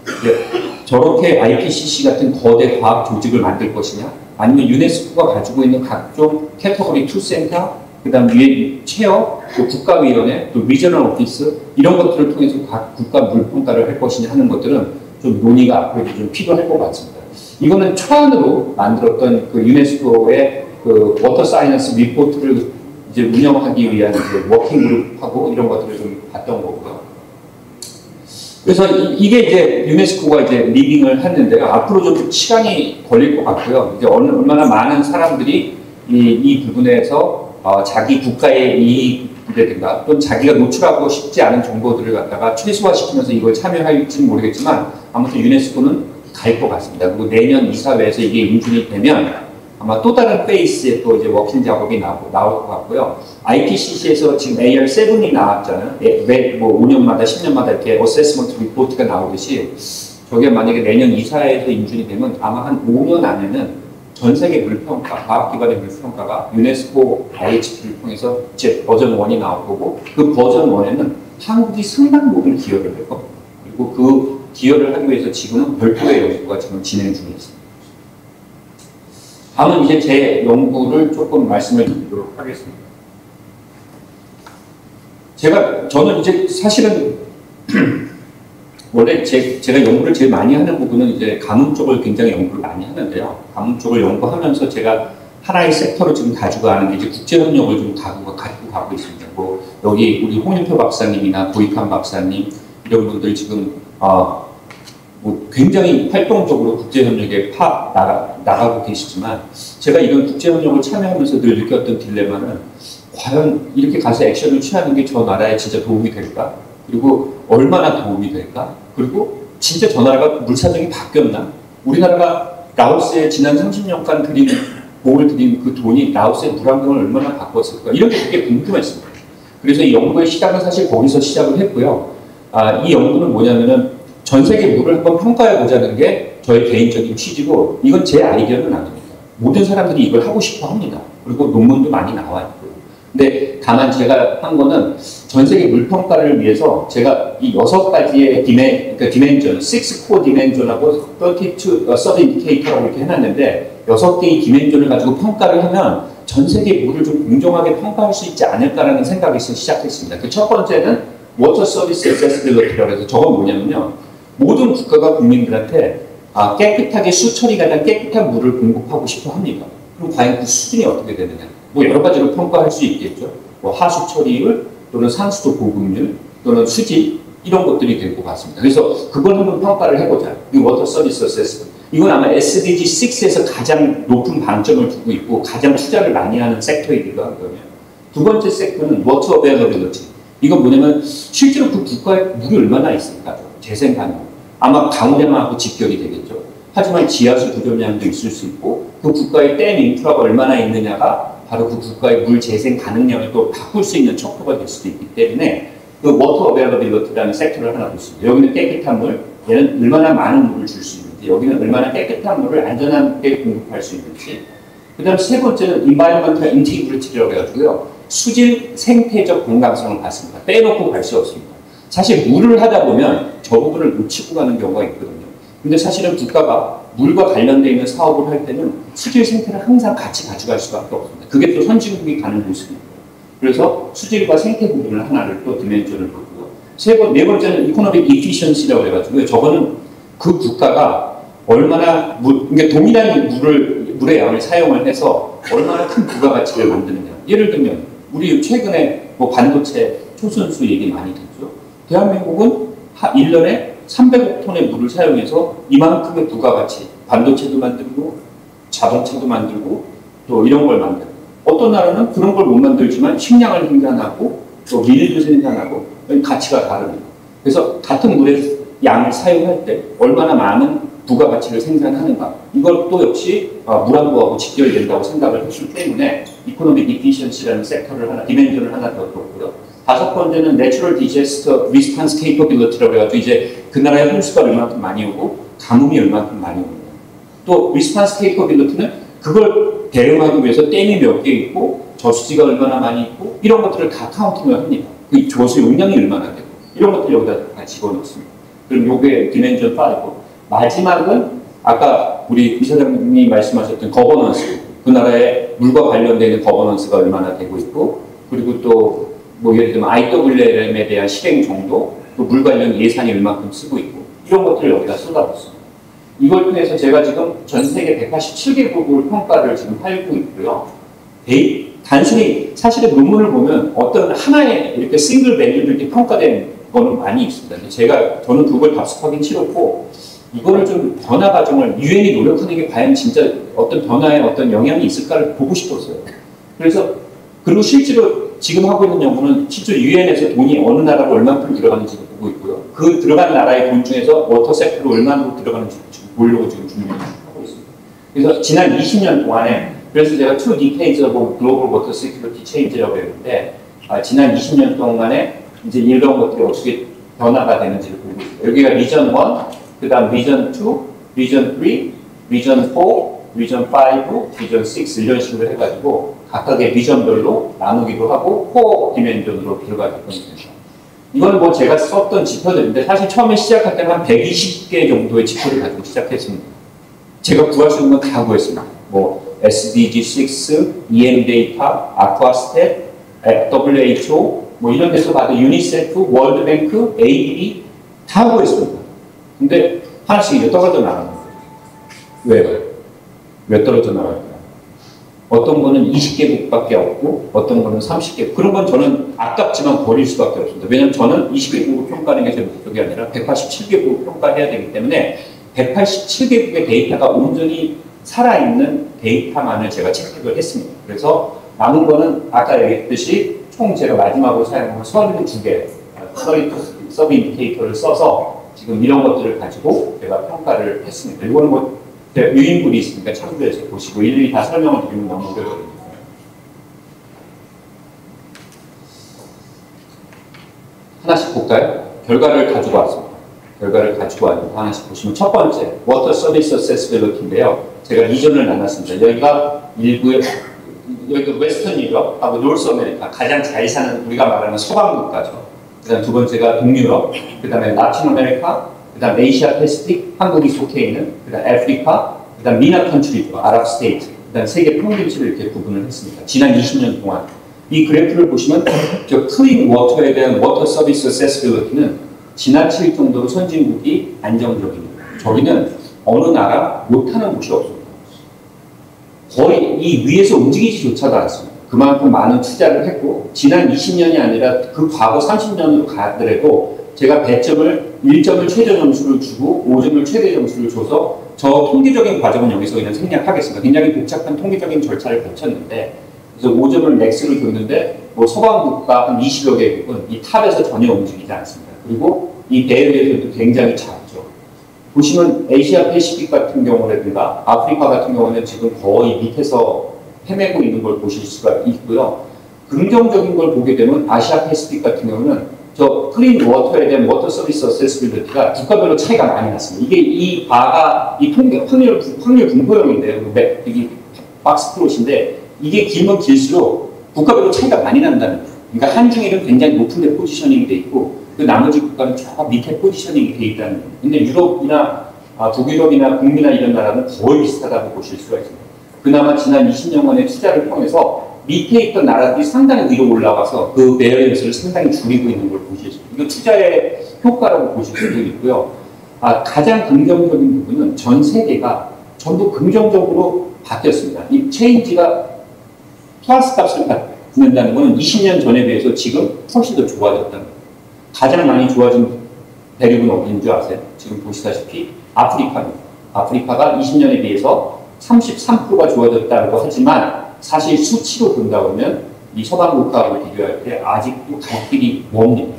저렇게 IPCC 같은 거대 과학 조직을 만들 것이냐 아니면 유네스코가 가지고 있는 각종 캐터고리 2 센터 그 다음 위에 체어, 또 국가위원회, 또 리저널 오피스 이런 것들을 통해서 각 국가 물평가를 할 것이냐 하는 것들은 좀 논의가 앞으로 좀 필요할 것 같습니다. 이거는 초안으로 만들었던 그 유네스코의 그 워터 사이언스 리포트를 이제 운영하기 위한 이제 워킹 그룹하고 이런 것들을 좀 봤던 거고요. 그래서 이게 이제 유네스코가 이제 리딩을 했는데요. 앞으로 좀 시간이 걸릴 것 같고요. 이제 얼마나 많은 사람들이 이 부분에서 자기 국가의 이익이라든가 또는 자기가 노출하고 싶지 않은 정보들을 갖다가 최소화시키면서 이걸 참여할지는 모르겠지만 아무튼 유네스코는 갈 것 같습니다. 그리고 내년 이사회에서 이게 인준이 되면 아마 또 다른 페이스의 또 이제 워킹 작업이 나올 것 같고요. IPCC에서 지금 AR7이 나왔잖아요. 뭐 5년마다 10년마다 이렇게 어세스먼트 리포트가 나오듯이 저게 만약에 내년 이사회에서 인준이 되면 아마 한 5년 안에는 전 세계 물평가, 과학기관의 물평가가 유네스코 IHP를 통해서 이제 버전 1이 나올 거고 그 버전 1에는 한국이 상당 부분 기여를 할 겁니다. 그리고 그 기여를 하기 위해서 지금은 별도의 연구가 지금 진행 중에 있습니다. 다음은 이제 제 연구를 조금 말씀을 드리도록 하겠습니다. 저는 이제 사실은 원래 제가 연구를 제일 많이 하는 부분은 이제 가뭄 쪽을 굉장히 연구를 많이 하는데요. 가뭄 쪽을 연구하면서 제가 하나의 섹터를 지금 가지고 가는 게 이제 국제협력을 좀 가지고 가고 있습니다. 뭐 여기 우리 홍윤표 박사님이나 고익환 박사님 이런 분들 지금 뭐 굉장히 활동적으로 국제협력에 나가고 계시지만 제가 이런 국제협력을 참여하면서 늘 느꼈던 딜레마는 과연 이렇게 가서 액션을 취하는 게 저 나라에 진짜 도움이 될까? 그리고 얼마나 도움이 될까? 그리고 진짜 저 나라가 물사정이 바뀌었나? 우리나라가 라오스에 지난 30년간 몸을 들인 그 돈이 라오스의 물환경을 얼마나 바꿨을까? 이런 게 되게 궁금했습니다. 그래서 이 연구의 시작은 사실 거기서 시작을 했고요. 이 연구는 뭐냐면은 전 세계 물을 한번 평가해 보자는 게 저의 개인적인 취지고 이건 제 아이디어는 아닙니다. 모든 사람들이 이걸 하고 싶어 합니다. 그리고 논문도 많이 나와 있고요. 근데 다만 제가 한 거는 전 세계 물 평가를 위해서 제가 이 6가지의 디멘전, 6 코어 디멘전하고 32 서브 인디케이터라고 이렇게 해놨는데 6개의 디멘전을 가지고 평가를 하면 전 세계 물을 좀 공정하게 평가할 수 있지 않을까라는 생각에서 시작했습니다. 그 첫 번째는 워터 서비스 액세스빌리티라고 해서 저건 뭐냐면요. 모든 국가가 국민들한테 깨끗하게 수처리 가장 깨끗한 물을 공급하고 싶어 합니다. 그럼 과연 그 수준이 어떻게 되느냐? 뭐 여러 가지로 평가할 수 있겠죠. 뭐 하수 처리율 또는 산수도 보급률 또는 수질 이런 것들이 될 것 같습니다. 그래서 그걸 한번 평가를 해보자. 이 워터 서비스 어세스먼트. 이건 아마 SDG 6에서 가장 높은 방점을 두고 있고 가장 투자를 많이 하는 섹터이기도 하거든요. 두 번째 섹터는 워터 어베일러빌리티. 이건 뭐냐면 실제로 그 국가에 물이 얼마나 있을까? 재생 가능. 아마 강우량하고 직결이 되겠죠. 하지만 지하수 부족량도 있을 수 있고 그 국가의 댐 인프라가 얼마나 있느냐가 바로 그 국가의 물 재생 가능량을 또 바꿀 수 있는 척도가 될 수도 있기 때문에 그 워터 어베일러빌리티라는 섹터를 하나 보십니다. 여기는 깨끗한 물, 얘는 얼마나 많은 물을 줄 수 있는지, 여기는 얼마나 깨끗한 물을 안전하게 공급할 수 있는지. 그 다음 세 번째는 environmental integrity라고 해가지고요. 수질 생태적 건강성을 봤습니다. 빼놓고 갈 수 없습니다. 사실 물을 하다 보면 저 부분을 놓치고 가는 경우가 있거든요. 근데 사실은 국가가 물과 관련되어 있는 사업을 할 때는 수질 생태를 항상 같이 가져갈 수밖에 없습니다. 그게 또 선진국이 가는 모습입니다. 그래서 수질과 생태 부분을 하나를 또 디멘전을 보고요. 네 번째는 이코노믹 이피션시라고 해가지고요. 저거는 그 국가가 얼마나 그러니까 동일한 물의 양을 사용을 해서 얼마나 큰 부가가치를 만드느냐. 예를 들면 우리 최근에 뭐 반도체 초순수 얘기 많이 듣죠. 대한민국은 1년에 300억 톤의 물을 사용해서 이만큼의 부가가치, 반도체도 만들고 자동차도 만들고 또 이런 걸 만들고 어떤 나라는 그런 걸 못 만들지만 식량을 생산하고 또 밀도 생산하고 가치가 다릅니다. 그래서 같은 물의 양을 사용할 때 얼마나 많은 부가가치를 생산하는가 이것도 역시 물안보하고 직결된다고 생각을 했기 때문에 이코노믹 이피션시라는 섹터를 하나, 디멘전을 하나 더 뒀고요. 다섯 번째는 내추럴 디제스터 리스판스 케이퍼빌리티라고 해가지고 이제 그 나라의 홍수가 얼마큼 많이 오고 가뭄이 얼마큼 많이 오느냐. 또 리스판스 케이퍼빌리티는 그걸 대응하기 위해서 댐이 몇 개 있고 저수지가 얼마나 많이 있고 이런 것들을 다 카운팅을 합니다. 그 저수 용량이 얼마나 되고 이런 것들 여기다 다 집어넣습니다. 그럼 요게 디멘전 5. 마지막은 아까 우리 이사장님이 말씀하셨던 거버넌스, 그 나라의 물과 관련되는 거버넌스가 얼마나 되고 있고, 그리고 또 뭐 예를 들면 IWM에 대한 실행 정도, 또 물 관련 예산이 얼마큼 쓰고 있고 이런 것들을 여기다 쏟아붓습니다. 이걸 통해서 제가 지금 전 세계 187개국을 평가를 지금 하고 있고요. 단순히 사실은 논문을 보면 어떤 하나의 이렇게 싱글 밸류를 이렇게 평가된 거는 많이 있습니다. 저는 그걸 답습하기 싫었고, 이거를 좀 변화 과정을 유엔이 노력하는 게 과연 진짜 어떤 변화에 어떤 영향이 있을까를 보고 싶었어요. 그리고 실제로 지금 하고 있는 연구는 실제로 유엔에서 돈이 어느 나라로 얼마큼 들어가는지도 보고 있고요. 그 들어간 나라의 돈 중에서 워터 섹터로 얼마나 들어가는지 보려고 지금 준비를 하고 있습니다. 그래서 지난 20년 동안에, 그래서 제가 2 decades of global water security change라고 했는데, 지난 20년 동안에 이제 이런 것들이 어떻게 변화가 되는지를 보고 있습니다. 여기가 리전 1, 그 다음 리전 2, 리전 3, 리전 4, 리전 5, 리전 6 이런 식으로 해가지고 각각의 리전별로 나누기도 하고 코어 디멘전으로 들어가게 됩니다. 이건 뭐 제가 썼던 지표들인데 사실 처음에 시작할 때는 한 120개 정도의 지표를 가지고 시작했습니다. 제가 구할 수 있는 건 다 구했습니다. 뭐 SDG6, EM 데이터, 아쿠아스탯, WHO 뭐 이런 데서 봐도 유니세프, 월드뱅크, ADB 다 구했습니다. 근데 하나씩 이제 떨어져 나가는 거예요. 왜요? 왜 떨어져 나갈까요? 어떤 거는 20개국밖에 없고 어떤 거는 30개국. 그런 건 저는 아깝지만 버릴 수밖에 없습니다. 왜냐하면 저는 20개국을 평가하는 게 제 목적이 아니라 187개국을 평가해야 되기 때문에 187개국의 데이터가 온전히 살아있는 데이터만을 제가 채택을 했습니다. 그래서 남은 거는 아까 얘기했듯이 총 제가 마지막으로 사용한 32개 서브 인디케이터를 써서 지금 이런 것들을 가지고 제가 평가를 했습니다. 이거는 뭐 유인물이 있으니까 참고해서 보시고 일일이 다 설명을 드리면 너무 어려워요. 하나씩 볼까요? 결과를 가지고 왔습니다. 결과를 가지고 왔는데 하나씩 보시면 첫 번째, Water Service Accessibility인데요. 제가 리전을 나눴습니다. 여기가 웨스턴 유럽하고 노스 아메리카, 가장 잘 사는 우리가 말하는 서방 국가죠. 그 다음 두 번째가 동유럽, 그 다음에 라틴 아메리카, 그 다음 에이시아 패시픽, 한국이 속해 있는, 그 다음 아프리카, 그 다음 미나 컨트리, 아랍 스테이트, 그 다음 세계 평균치를 이렇게 구분을 했습니다. 지난 20년 동안. 이 그래프를 보시면 저 클린 워터에 대한 워터 서비스 어세스빌리티는 지나칠 정도로 선진국이 안정적입니다. 저기는 어느 나라 못하는 곳이 없습니다. 거의 이 위에서 움직이지조차도 않습니다. 그만큼 많은 투자를 했고 지난 20년이 아니라 그 과거 30년으로 가더라도 제가 100점을 1점을 최저 점수를 주고 5점을 최대 점수를 줘서 저 통계적인 과정은 여기서 그냥 생략하겠습니다. 굉장히 복잡한 통계적인 절차를 거쳤는데 그래서 5점을 맥스를 줬는데 뭐 서방 국가 한 20여 개국은 이 탑에서 전혀 움직이지 않습니다. 그리고 이 배열에서도 굉장히 작죠. 보시면 아시아 패시픽 같은 경우라든가 아프리카 같은 경우는 지금 거의 밑에서 헤매고 있는 걸 보실 수가 있고요. 긍정적인 걸 보게 되면 아시아 패시픽 같은 경우는 저 클린 워터에 대한 워터 서비스 어세스빌리티가 국가별로 차이가 많이 났습니다. 이게 이 바가 이 통계 확률 분포형인데요. 여기 박스 플롯인데 이게 길면 길수록 국가별로 차이가 많이 난다는 거예요. 그러니까 한중일은 굉장히 높은 데 포지셔닝이 돼 있고 그 나머지 국가는 저 밑에 포지셔닝이 돼 있다는 거예요. 근데 유럽이나 북유럽이나 북미나 이런 나라는 거의 비슷하다고 보실 수가 있습니다. 그나마 지난 20년간의 투자를 통해서 밑에 있던 나라들이 상당히 위로 올라가서 그 베어런스를 상당히 줄이고 있는 걸 보실 수 있습니다. 이거 투자의 효과라고 보실 수도 있고요. 가장 긍정적인 부분은 전 세계가 전부 긍정적으로 바뀌었습니다. 이 체인지가 플러스 값을 받는다는 것은 20년 전에 비해서 지금 훨씬 더 좋아졌다는 거예요. 가장 많이 좋아진 대륙은 어디인 줄 아세요? 지금 보시다시피 아프리카입니다. 아프리카가 20년에 비해서 33%가 좋아졌다고 하지만 사실 수치로 본다 그러면 이 서방 국가하고 비교할 때 아직도 갈 길이 멉니다.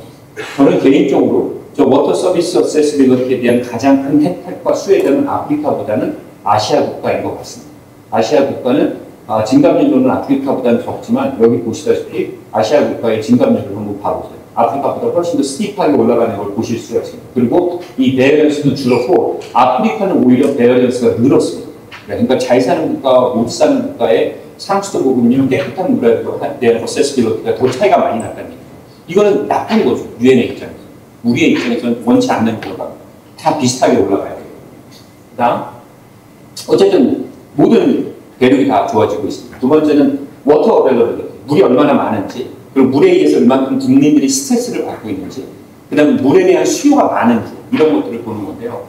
저는 개인적으로 저 워터 서비스 어세스빌리티에 대한 가장 큰 혜택과 수혜자는 아프리카보다는 아시아 국가인 것 같습니다. 아시아 국가는 증감률로는 아프리카보다는 적지만 여기 보시다시피 아시아 국가의 증감률을 한번 봐보세요. 아프리카보다 훨씬 더 스티프하게 올라가는 걸 보실 수가 있습니다. 그리고 이 베어런스도 줄었고 아프리카는 오히려 베어런스가 늘었습니다. 그러니까 잘 사는 국가와 못 사는 국가의 상수도 부분이면 깨끗한 물에 대한 어세스빌리티가 더 차이가 많이 났다는 얘기예요. 이거는 나쁜 거죠. 유엔의 입장에서. 우리의 입장에서는 원치 않는 결과 다 비슷하게 올라가야 돼요. 그다음 어쨌든 모든 대륙이 다 좋아지고 있습니다. 두 번째는 워터 어벨러빌리티, 물이 얼마나 많은지, 그리고 물에 의해서 얼만큼 국민들이 스트레스를 받고 있는지, 그 다음에 물에 대한 수요가 많은지 이런 것들을 보는 건데요.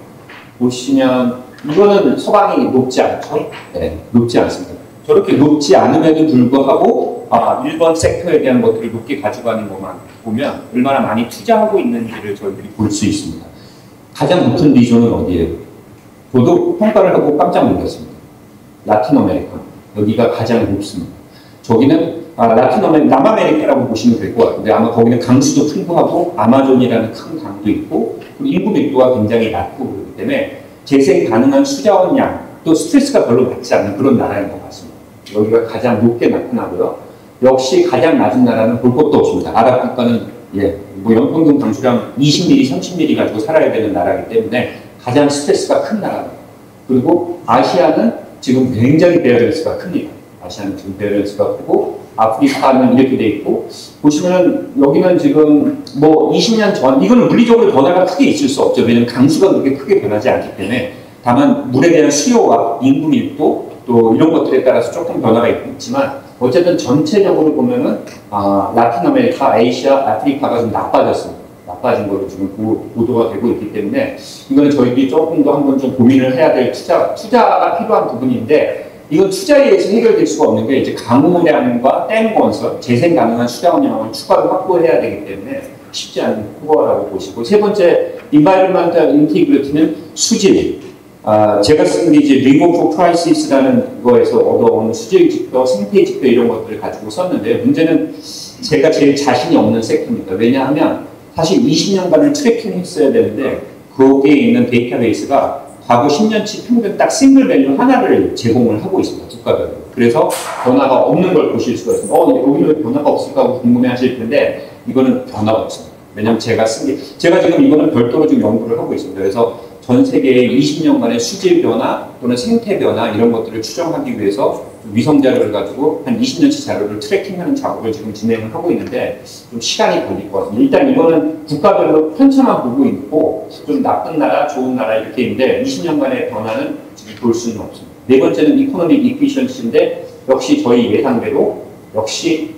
보시면 이거는 서방이 높지 않죠? 네, 높지 않습니다. 저렇게 높지 않음에도 불구하고 일본 섹터에 대한 것들을 높게 가져가는 것만 보면 얼마나 많이 투자하고 있는지를 저희들이 볼 수 있습니다. 가장 높은 리존은 어디예요? 저도 평가를 하고 깜짝 놀랐습니다. 라틴 아메리카. 여기가 가장 높습니다. 저기는 남아메리카라고 보시면 될 것 같은데 아마 거기는 강수도 풍부하고 아마존이라는 큰 강도 있고 인구 밀도가 굉장히 낮고 그렇기 때문에 재생 가능한 수자원량 또 스트레스가 별로 받지 않는 그런 나라인 것 같습니다. 여기가 가장 높게 나타나고요. 역시 가장 낮은 나라는 볼 것도 없습니다. 아랍 국가는 연평균 강수량 20mm, 30mm 가지고 살아야 되는 나라이기 때문에 가장 스트레스가 큰 나라입니다. 그리고 아시아는 지금 굉장히 베어런스가 큽니다. 아시아는 지금 베어런스가 크고 아프리카는 이렇게 돼 있고 보시면은 여기는 지금 20년 전 이거는 물리적으로 변화가 크게 있을 수 없죠. 왜냐하면 강수가 그렇게 크게 변하지 않기 때문에 다만 물에 대한 수요와 인구 밀도 또 이런 것들에 따라서 조금 변화가 있지만 어쨌든 전체적으로 보면은 라틴 아메리카, 아시아, 아프리카가 좀 나빠졌습니다. 나빠진 걸로 지금 보도가 되고 있기 때문에 이거는 저희들이 조금 더 한번 좀 고민을 해야 될 투자가 필요한 부분인데 이건 투자에 의해서 해결될 수가 없는 게 이제 강우량과 댐 건설, 재생 가능한 수자원량을 추가로 확보해야 되기 때문에 쉽지 않은 코어라고 보시고 세 번째 environmental integrity는 수질. 제가 쓴 게 이제 remove for crisis라는 거에서 얻어온 수질 지표, 생태 지표 이런 것들을 가지고 썼는데 문제는 제가 제일 자신이 없는 섹터입니다. 왜냐하면 사실 20년간을 트래킹했어야 되는데 거기에 있는 데이터베이스가 과거 10년치 평균 딱 싱글 밸류 하나를 제공을 하고 있습니다. 국가별로. 그래서 변화가 없는 걸 보실 수가 있습니다. 여기는 왜 변화가 없을까 하고 궁금해 하실 텐데 이거는 변화가 없습니다. 왜냐하면 제가 지금 이거는 별도로 좀 연구를 하고 있습니다. 그래서 전 세계의 20년간의 수질 변화 또는 생태 변화 이런 것들을 추정하기 위해서 위성 자료를 가지고 한 20년치 자료를 트래킹하는 작업을 지금 진행을 하고 있는데 좀 시간이 걸릴 것 같습니다. 일단 이거는 국가별로 편차만 보고 있고 좀 나쁜 나라, 좋은 나라 이렇게 있는데 20년간의 변화는 지금 볼 수는 없습니다. 네 번째는 이코노믹 이피션시인데 역시 저희 예상대로 역시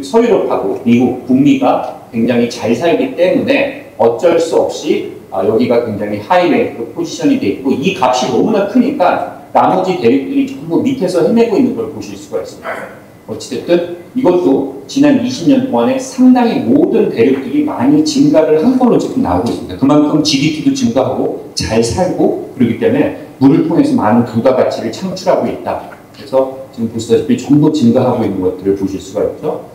서유럽하고 미국, 북미가 굉장히 잘 살기 때문에 어쩔 수 없이 여기가 굉장히 하이랭크 포지션이 돼 있고 이 값이 너무나 크니까 나머지 대륙들이 전부 밑에서 헤매고 있는 걸 보실 수가 있습니다. 어찌됐든 이것도 지난 20년 동안에 상당히 모든 대륙들이 많이 증가를 한 걸로 지금 나오고 있습니다. 그만큼 GDP도 증가하고 잘 살고 그렇기 때문에 물을 통해서 많은 부가가치를 창출하고 있다. 그래서 지금 보시다시피 전부 증가하고 있는 것들을 보실 수가 있죠.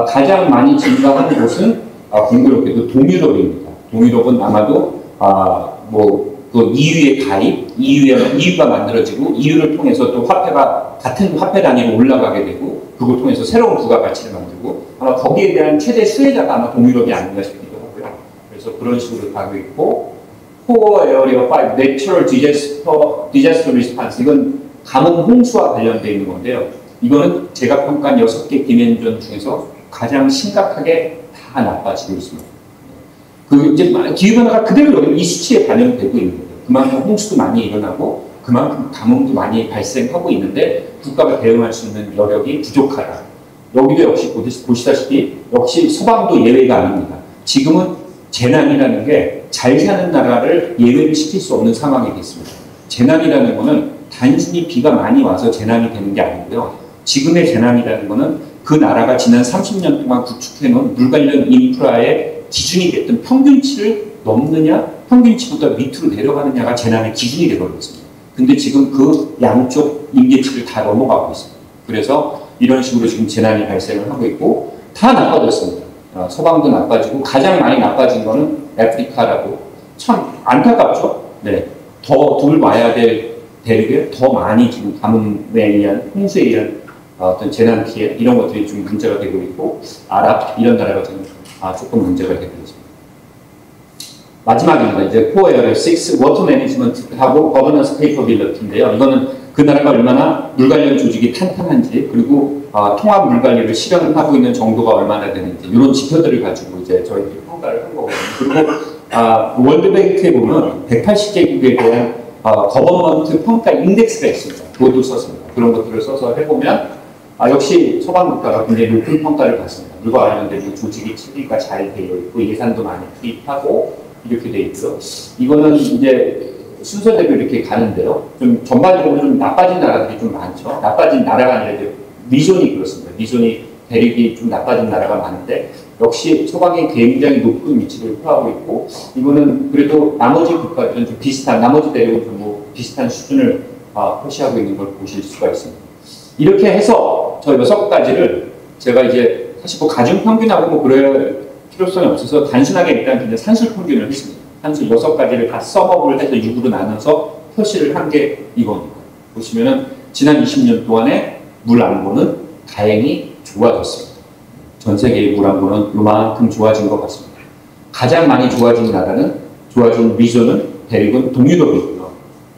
가장 많이 증가하는 곳은 공교롭게도 동유럽입니다. 동유럽은 아마도 그 EU에 가입, EU가 만들어지고 EU를 통해서 또 화폐가 같은 화폐 단위로 올라가게 되고 그걸 통해서 새로운 부가가치를 만들고 아마 거기에 대한 최대 수혜자가 아마 동유럽이 아닌가 싶기도 하고요. 그래서 그런 식으로 가고 있고 Core Area 5, Natural Disaster Response 이건 가뭄 홍수와 관련되어 있는 건데요. 이거는 제가 평가한 6개 디멘전 중에서 가장 심각하게 다 나빠지고 있습니다. 이제 기후변화가 그대로 이 수치에 반영되고 있는 거예요. 그만큼 홍수도 많이 일어나고 그만큼 가뭄도 많이 발생하고 있는데 국가가 대응할 수 있는 여력이 부족하다. 여기도 역시 보시다시피 역시 서방도 예외가 아닙니다. 지금은 재난이라는 게 잘 사는 나라를 예외를 시킬 수 없는 상황이 됐습니다. 재난이라는 거는 단순히 비가 많이 와서 재난이 되는 게 아니고요. 지금의 재난이라는 거는 그 나라가 지난 30년 동안 구축해놓은 물 관련 인프라의 기준이 됐던 평균치를 넘느냐 평균치보다 밑으로 내려가느냐가 재난의 기준이 되어버렸습니다. 근데 지금 그 양쪽 임계치를 다 넘어가고 있습니다. 그래서 이런 식으로 지금 재난이 발생을 하고 있고 다 나빠졌습니다. 서방도 나빠지고 가장 많이 나빠진 거는 아프리카라고 참 안타깝죠. 네, 더 와야 될 대륙에 더 많이 지금 가뭄에 의한 홍수에 의한 어떤 재난 피해 이런 것들이 좀 문제가 되고 있고 아랍 이런 나라가 좀 조금 문제가 되고 있습니다. 마지막입니다. 이제 코어 에어 6 워터 매니지먼트하고 거버넌스 케이퍼빌리티인데요. 이거는 그 나라가 얼마나 물 관련 조직이 탄탄한지, 그리고 통합 물 관리를 실현하고 있는 정도가 얼마나 되는지, 이런 지표들을 가지고 이제 저희들이 평가를 한 거거든요. 그리고 월드뱅크에 보면 180개국에 대한 거버먼트 평가 인덱스가 있습니다. 그것도 썼습니다. 그런 것들을 써서 해보면 역시 서방 국가가 굉장히 높은 평가를 받습니다. 물과 관련된 조직이 체계가 잘 되어 있고 예산도 많이 투입하고 이렇게 되어 있죠. 이거는 이제 순서대로 이렇게 가는데요. 좀 전반적으로 좀 나빠진 나라들이 좀 많죠. 나빠진 나라가 아니라 이제 리존이 그렇습니다. 리존이 대륙이 좀 나빠진 나라가 많은데 역시 서방이 굉장히 높은 위치를 표하고 있고, 이거는 그래도 나머지 국가들은 좀 비슷한, 나머지 대륙은 좀 뭐 비슷한 수준을 표시하고 있는 걸 보실 수가 있습니다. 이렇게 해서 저 6가지를 제가 이제 사실 뭐 가중 평균하고 뭐 그럴 필요성이 없어서 단순하게 일단 그냥 산술 평균을 했습니다. 산술 6가지를 다 썸업을 해서 6으로 나눠서 표시를 한 게 이겁니다. 보시면은 지난 20년 동안에 물 안보는 다행히 좋아졌습니다. 전 세계의 물 안보는 요만큼 좋아진 것 같습니다. 가장 많이 좋아진 나라는, 좋아진 리전은 대륙은 동유럽이고요.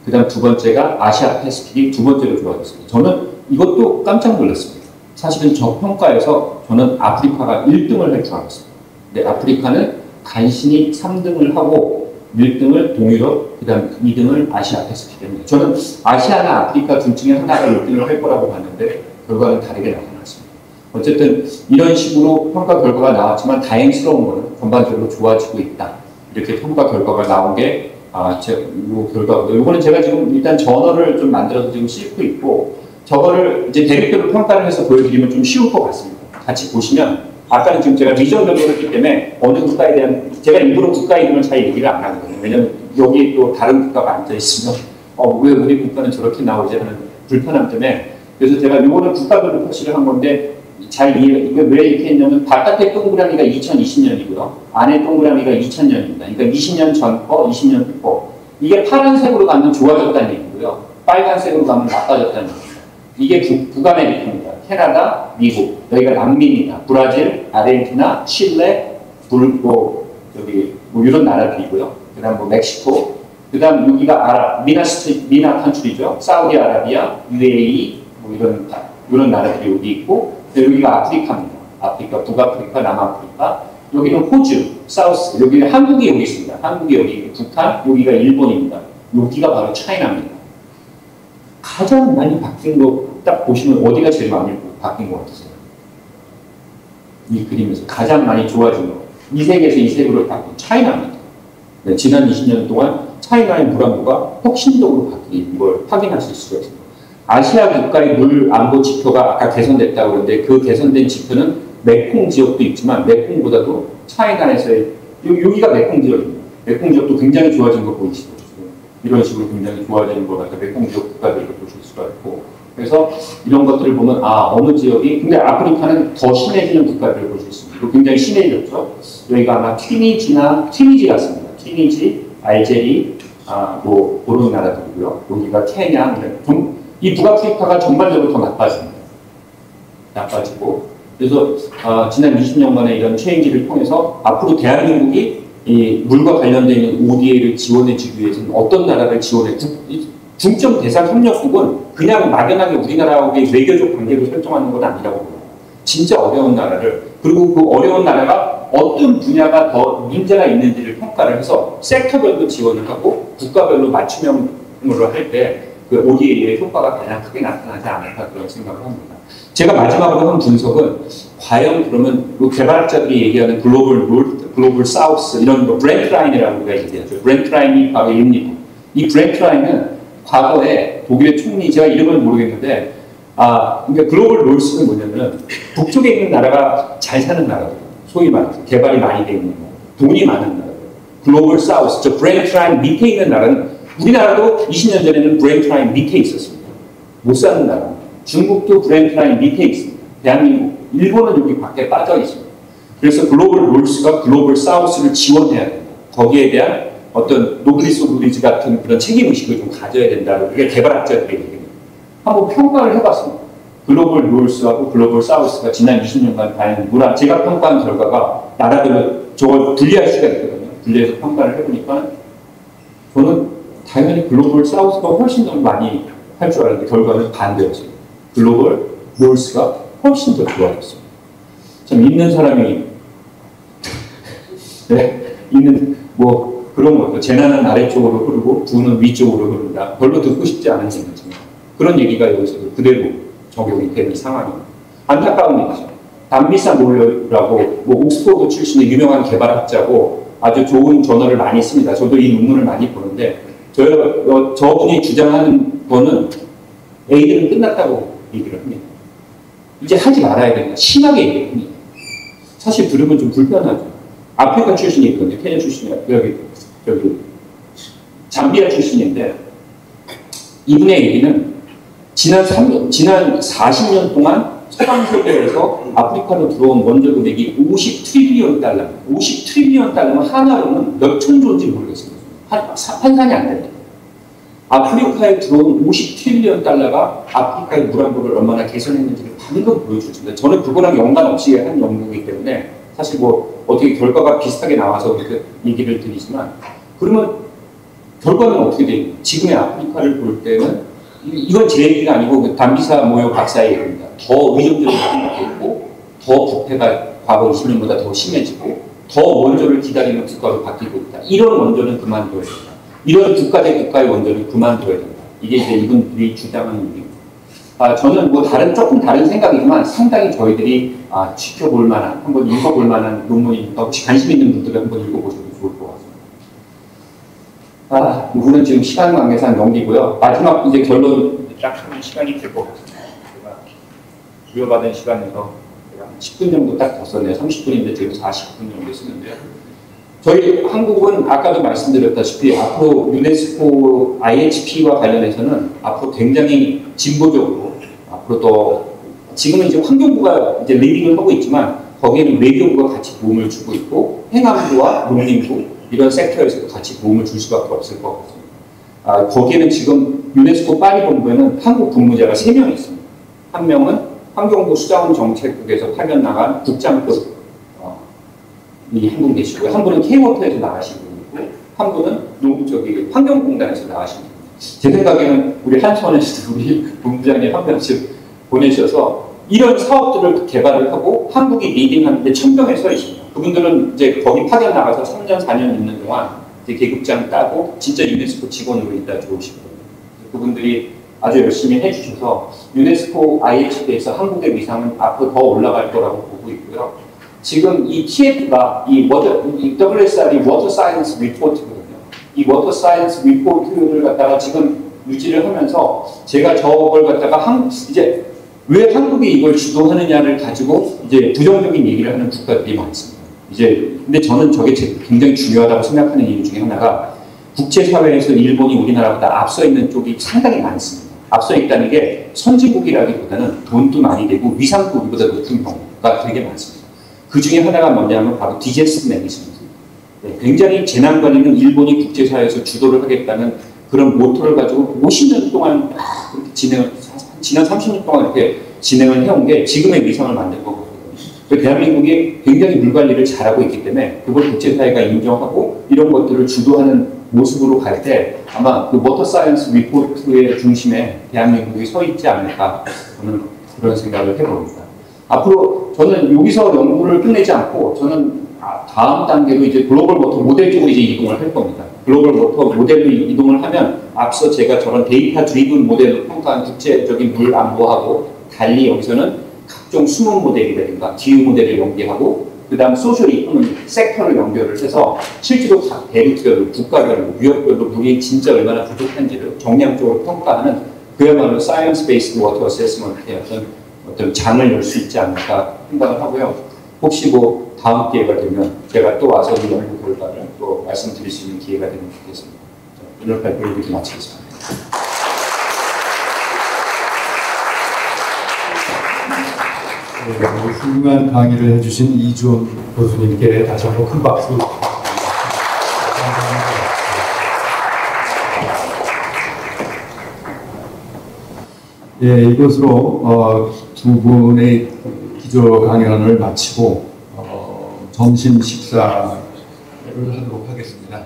그 다음 두 번째가 아시아 패시픽이 두 번째로 좋아졌습니다. 저는 이것도 깜짝 놀랐습니다. 사실은 저 평가에서 저는 아프리카가 1등을 할 줄 알았습니다. 근데 아프리카는 간신히 3등을 하고 1등을 동유럽, 그 다음 2등을 아시아 패시픽입니다. 저는 아시아나 아프리카 둘 중에 하나가 1등을 할 거라고 봤는데 결과는 다르게 나타났습니다. 어쨌든 이런 식으로 평가 결과가 나왔지만 다행스러운 거는 전반적으로 좋아지고 있다. 이렇게 평가 결과가 나온 게 요 결과고요. 요거는 제가 지금 일단 저널을 좀 만들어서 지금 싣고 있고, 저거를 이제 대륙별로 평가를 해서 보여드리면 좀 쉬울 것 같습니다. 같이 보시면, 아까는 지금 제가 리전별로 했기 때문에 어느 국가에 대한, 제가 일부러 국가 이름을 잘 얘기를 안 하거든요. 왜냐면 여기 또 다른 국가가 앉아있으면 왜 우리 국가는 저렇게 나오지 하는 불편함 때문에, 그래서 제가 요거는 국가별로 표시를 한 건데 잘 이게 왜 이렇게 했냐면, 바깥에 동그라미가 2020년이고요. 안에 동그라미가 2000년입니다. 그러니까 20년 전 거, 20년 후 거. 이게 파란색으로 가면 좋아졌다는 얘기고요. 빨간색으로 가면 나빠졌다는 얘기입니다. 이게 북아메리카입니다. 캐나다, 미국. 여기가 남미입니다. 브라질, 아르헨티나, 칠레, 뭐 이런 나라들이고요. 그 다음 뭐 멕시코. 그 다음 여기가 미나 컨트리죠. 사우디아라비아, UAE, 뭐 이런 나라들이 여기 있고, 여기가 아프리카입니다. 아프리카, 북아프리카, 남아프리카. 여기는 호주, 사우스. 여기는 한국이 여기 있습니다. 한국이 여기, 북한, 여기가 일본입니다. 여기가 바로 차이나입니다. 가장 많이 바뀐 거 딱 보시면 어디가 제일 많이 바뀐 것 같으세요? 이 그림에서 가장 많이 좋아진 거. 이 색에서 이 색으로 바뀐 차이나입니다. 네, 지난 20년 동안 차이나의 물 안보가 혁신적으로 바뀐 걸 확인하실 수가 있습니다. 아시아 국가의 물 안보 지표가 아까 개선됐다고 그러는데, 그 개선된 지표는 메콩 지역도 있지만 메콩보다도 차이나에서의 여기가 메콩 지역입니다. 메콩 지역도 굉장히 좋아진 거 보이시죠? 이런 식으로 굉장히 좋아지는 걸 갖다 메콩 지역 국가들을 보실 수가 있고, 그래서 이런 것들을 보면 어느 지역이, 근데 아프리카는 더 심해지는 국가들을 볼 수 있습니다. 이거 굉장히 심해졌죠. 여기가 아마 튀니지 같습니다. 튀니지, 알제리, 뭐 그런 나라들이고요. 여기가 케냐, 이 북아프리카가 전반적으로 더 나빠지고, 그래서 지난 20년간의 이런 체인지를 통해서 앞으로 대한민국이 이 물과 관련된 있는 ODA를 지원해주기 위해서는 어떤 나라를 중점 대상 협력국은 그냥 막연하게 우리나라하고의 외교적 관계를 설정하는 건 아니라고 봅니다. 진짜 어려운 나라를, 그리고 그 어려운 나라가 어떤 분야가 더 문제가 있는지를 평가를 해서 섹터별로 지원을 하고 국가별로 맞춤형으로 할 때 그 ODA의 효과가 가장 크게 나타나지 않을까 그런 생각을 합니다. 제가 마지막으로 한 분석은 과연 그러면 개발학자들이 얘기하는 글로벌 노르트, 글로벌 사우스 이런 브랜드 라인이라고 우리가 얘기하죠. 브랜드 라인이 바로 입니다. 이 브랜드 라인은 과거에 독일의 총리, 제가 이름을 모르겠는데, 그러니까 글로벌 노스는 뭐냐면 북쪽에 있는 나라가 잘 사는 나라들, 소위 말해서 개발이 많이 되어 있는 나라, 돈이 많은 나라들. 글로벌 사우스, 저 브랜드 라인 밑에 있는 나라는, 우리나라도 20년 전에는 브랜드 라인 밑에 있었습니다. 못 사는 나라. 중국도 브랜드 라인 밑에 있습니다. 대한민국, 일본은 여기 밖에 빠져 있습니다. 그래서 글로벌 노스가 글로벌 사우스를 지원해야 된다. 거기에 대한 어떤 노블리스 오블리지 같은 그런 책임의식을 좀 가져야 된다. 그게 개발학자들의 얘기입니다. 한번 평가를 해봤습니다. 글로벌 노스하고 글로벌 사우스가 지난 20년간 과연 제가 평가한 결과가 나라별로 저걸 분리할 수가 있거든요. 분리해서 평가를 해보니까 저는 당연히 글로벌 사우스가 훨씬 더 많이 할 줄 알았는데 결과는 반대였어요. 글로벌 노스가 훨씬 더 좋아졌습니다. 참 있는 사람이 네, 있는 뭐 그런 것도 재난은 아래쪽으로 흐르고 부는 위쪽으로 흐른다. 별로 듣고 싶지 않은 얘기지만 그런 얘기가 여기서도 그대로 적용이 되는 상황입니다. 안타까운 얘기죠. 담비사 몰러라고 뭐 옥스포드 출신의 유명한 개발학자고 아주 좋은 저널을 많이 씁니다. 저도 이 논문을 많이 보는데 저분이 주장하는 거는 A들은 끝났다고 얘기를 합니다. 이제 하지 말아야 된다. 심하게 얘기를 합니다. 사실 들으면 좀 불편하죠. 아프리카 출신이 있거든요. 케냐 출신이 여기 잠비아 출신인데 이분의 얘기는 지난 40년 동안 서방 세계에서 아프리카로 들어온 원조 금액이 50트릴리언 달러. 50트릴리언 달러면 하나로는 몇 천조인지 모르겠습니다. 환산이 안 됩니다. 아프리카에 들어온 50트릴리언 달러가 아프리카의 물 안보를 얼마나 개선했는지를 방금 보여줬습니다. 저는 그거랑 연관없이 한 연구이기 때문에 사실 뭐 어떻게 결과가 비슷하게 나와서 그렇게 얘기를 드리지만 그러면 결과는 어떻게 돼요? 지금의 아프리카를 볼 때는 이건 제 얘기가 아니고 그 담비사 모요 박사의 얘기입니다. 더 의존적으로 바뀌고 더 부패가 과거 20년보다 더 심해지고 더 원조를 기다리는 국가로 바뀌고 있다. 이런 원조는 그만둬야 된다. 이런 국가 대 국가의 원조는 그만둬야 된다. 이게 이제 이분들이 주장하는 얘기입니다. 저는 뭐 조금 다른 생각이지만 상당히 저희들이 지켜볼 만한, 한번 읽어볼 만한 논문이니까 혹시 관심 있는 분들은 한번 읽어보셔도 좋을 것 같습니다. 우리는 지금 시간 관계상 넘기고요. 마지막 이제 결론 딱 하는 시간이 될 것 같습니다. 제가 부여받은 시간에서 10분 정도 딱 더 썼네요. 30분인데 지금 40분 정도 쓰는데요. 저희 한국은 아까도 말씀드렸다시피 앞으로 유네스코 IHP와 관련해서는 앞으로 굉장히 진보적으로 앞으로 또 지금은 이제 환경부가 이제 리딩을 하고 있지만 거기에는 외교부가 같이 도움을 주고 있고 행안부와 농림부 이런 섹터에서도 같이 도움을 줄 수밖에 없을 것 같습니다. 거기에는 지금 유네스코 파리 본부에는 한국 근무자가 3명 있습니다. 한 명은 환경부 수자원 정책국에서 파견 나간 국장급 이 한 분 계시고요. 한 분은 K워터에서 나가신 분이고 한 분은 환경공단에서 나가신 분입니다. 제 생각에는 우리 한천에서도 우리 본부장님 한 명씩 보내셔서 이런 사업들을 개발을 하고 한국이 리딩하는데 천명에 서 있습니다. 그분들은 이제 거기 파견 나가서 3년, 4년 있는 동안 이제 계급장 따고 진짜 유네스코 직원으로 있다 들어오시거든요. 그분들이 아주 열심히 해주셔서 유네스코 IHP에서 한국의 위상은 앞으로 더 올라갈 거라고 보고 있고요. 지금 이 TF가 이 WSR이 워터 사이언스 리포트거든요. 이 워터 사이언스 리포트를 갖다가 지금 유지를 하면서 제가 저걸 갖다가 이제 왜 한국이 이걸 주도하느냐를 가지고 이제 부정적인 얘기를 하는 국가들이 많습니다. 근데 저는 저게 굉장히 중요하다고 생각하는 이유 중에 하나가 국제사회에서 일본이 우리나라보다 앞서 있는 쪽이 상당히 많습니다. 앞서 있다는 게 선진국이라기보다는 돈도 많이 되고 위상도 우리보다 높은 경우가 되게 많습니다. 그 중에 하나가 뭐냐면 바로 디제스 매니지먼트. 굉장히 재난 관리는 일본이 국제사회에서 주도를 하겠다는 그런 모토를 가지고 50년 동안 지난 30년 동안 이렇게 진행을 해온 게 지금의 위상을 만든 거거든요. 대한민국이 굉장히 물 관리를 잘하고 있기 때문에 그걸 국제사회가 인정하고 이런 것들을 주도하는 모습으로 갈 때 아마 그 워터 사이언스 리포트의 중심에 대한민국이 서 있지 않을까 저는 그런 생각을 해봅니다. 앞으로 저는 여기서 연구를 끝내지 않고 저는 다음 단계로 이제 글로벌 워터 모델 쪽으로 이제 이동을 할 겁니다. 글로벌 워터 모델로 이동을 하면 앞서 제가 저런 데이터 드리븐 모델로 평가한 국제적인 물 안보하고 달리 여기서는 각종 수문 모델이라든가 기후 모델을 연계하고 그 다음 소셜 이코노미 섹터를 연결을 해서 실제로 각 대륙별로 국가별로 유역별로 물이 진짜 얼마나 부족한지를 정량적으로 평가하는 그야말로 사이언스 베이스드 워터 어세스먼트의 어떤 장을 열 수 있지 않을까 생각을 하고요. 혹시 뭐 다음 기회가 되면 제가 또 와서 이 연구 결과를 또 말씀드릴 수 있는 기회가 되면 좋겠습니다. 오늘 발표를 이렇게 마치겠습니다. 훌륭한 강의를 해주신 이주원 교수님께 다시 한번 큰 박수. 예, 이것으로 두 분의 기조 강연을 마치고 점심 식사를 하도록 하겠습니다.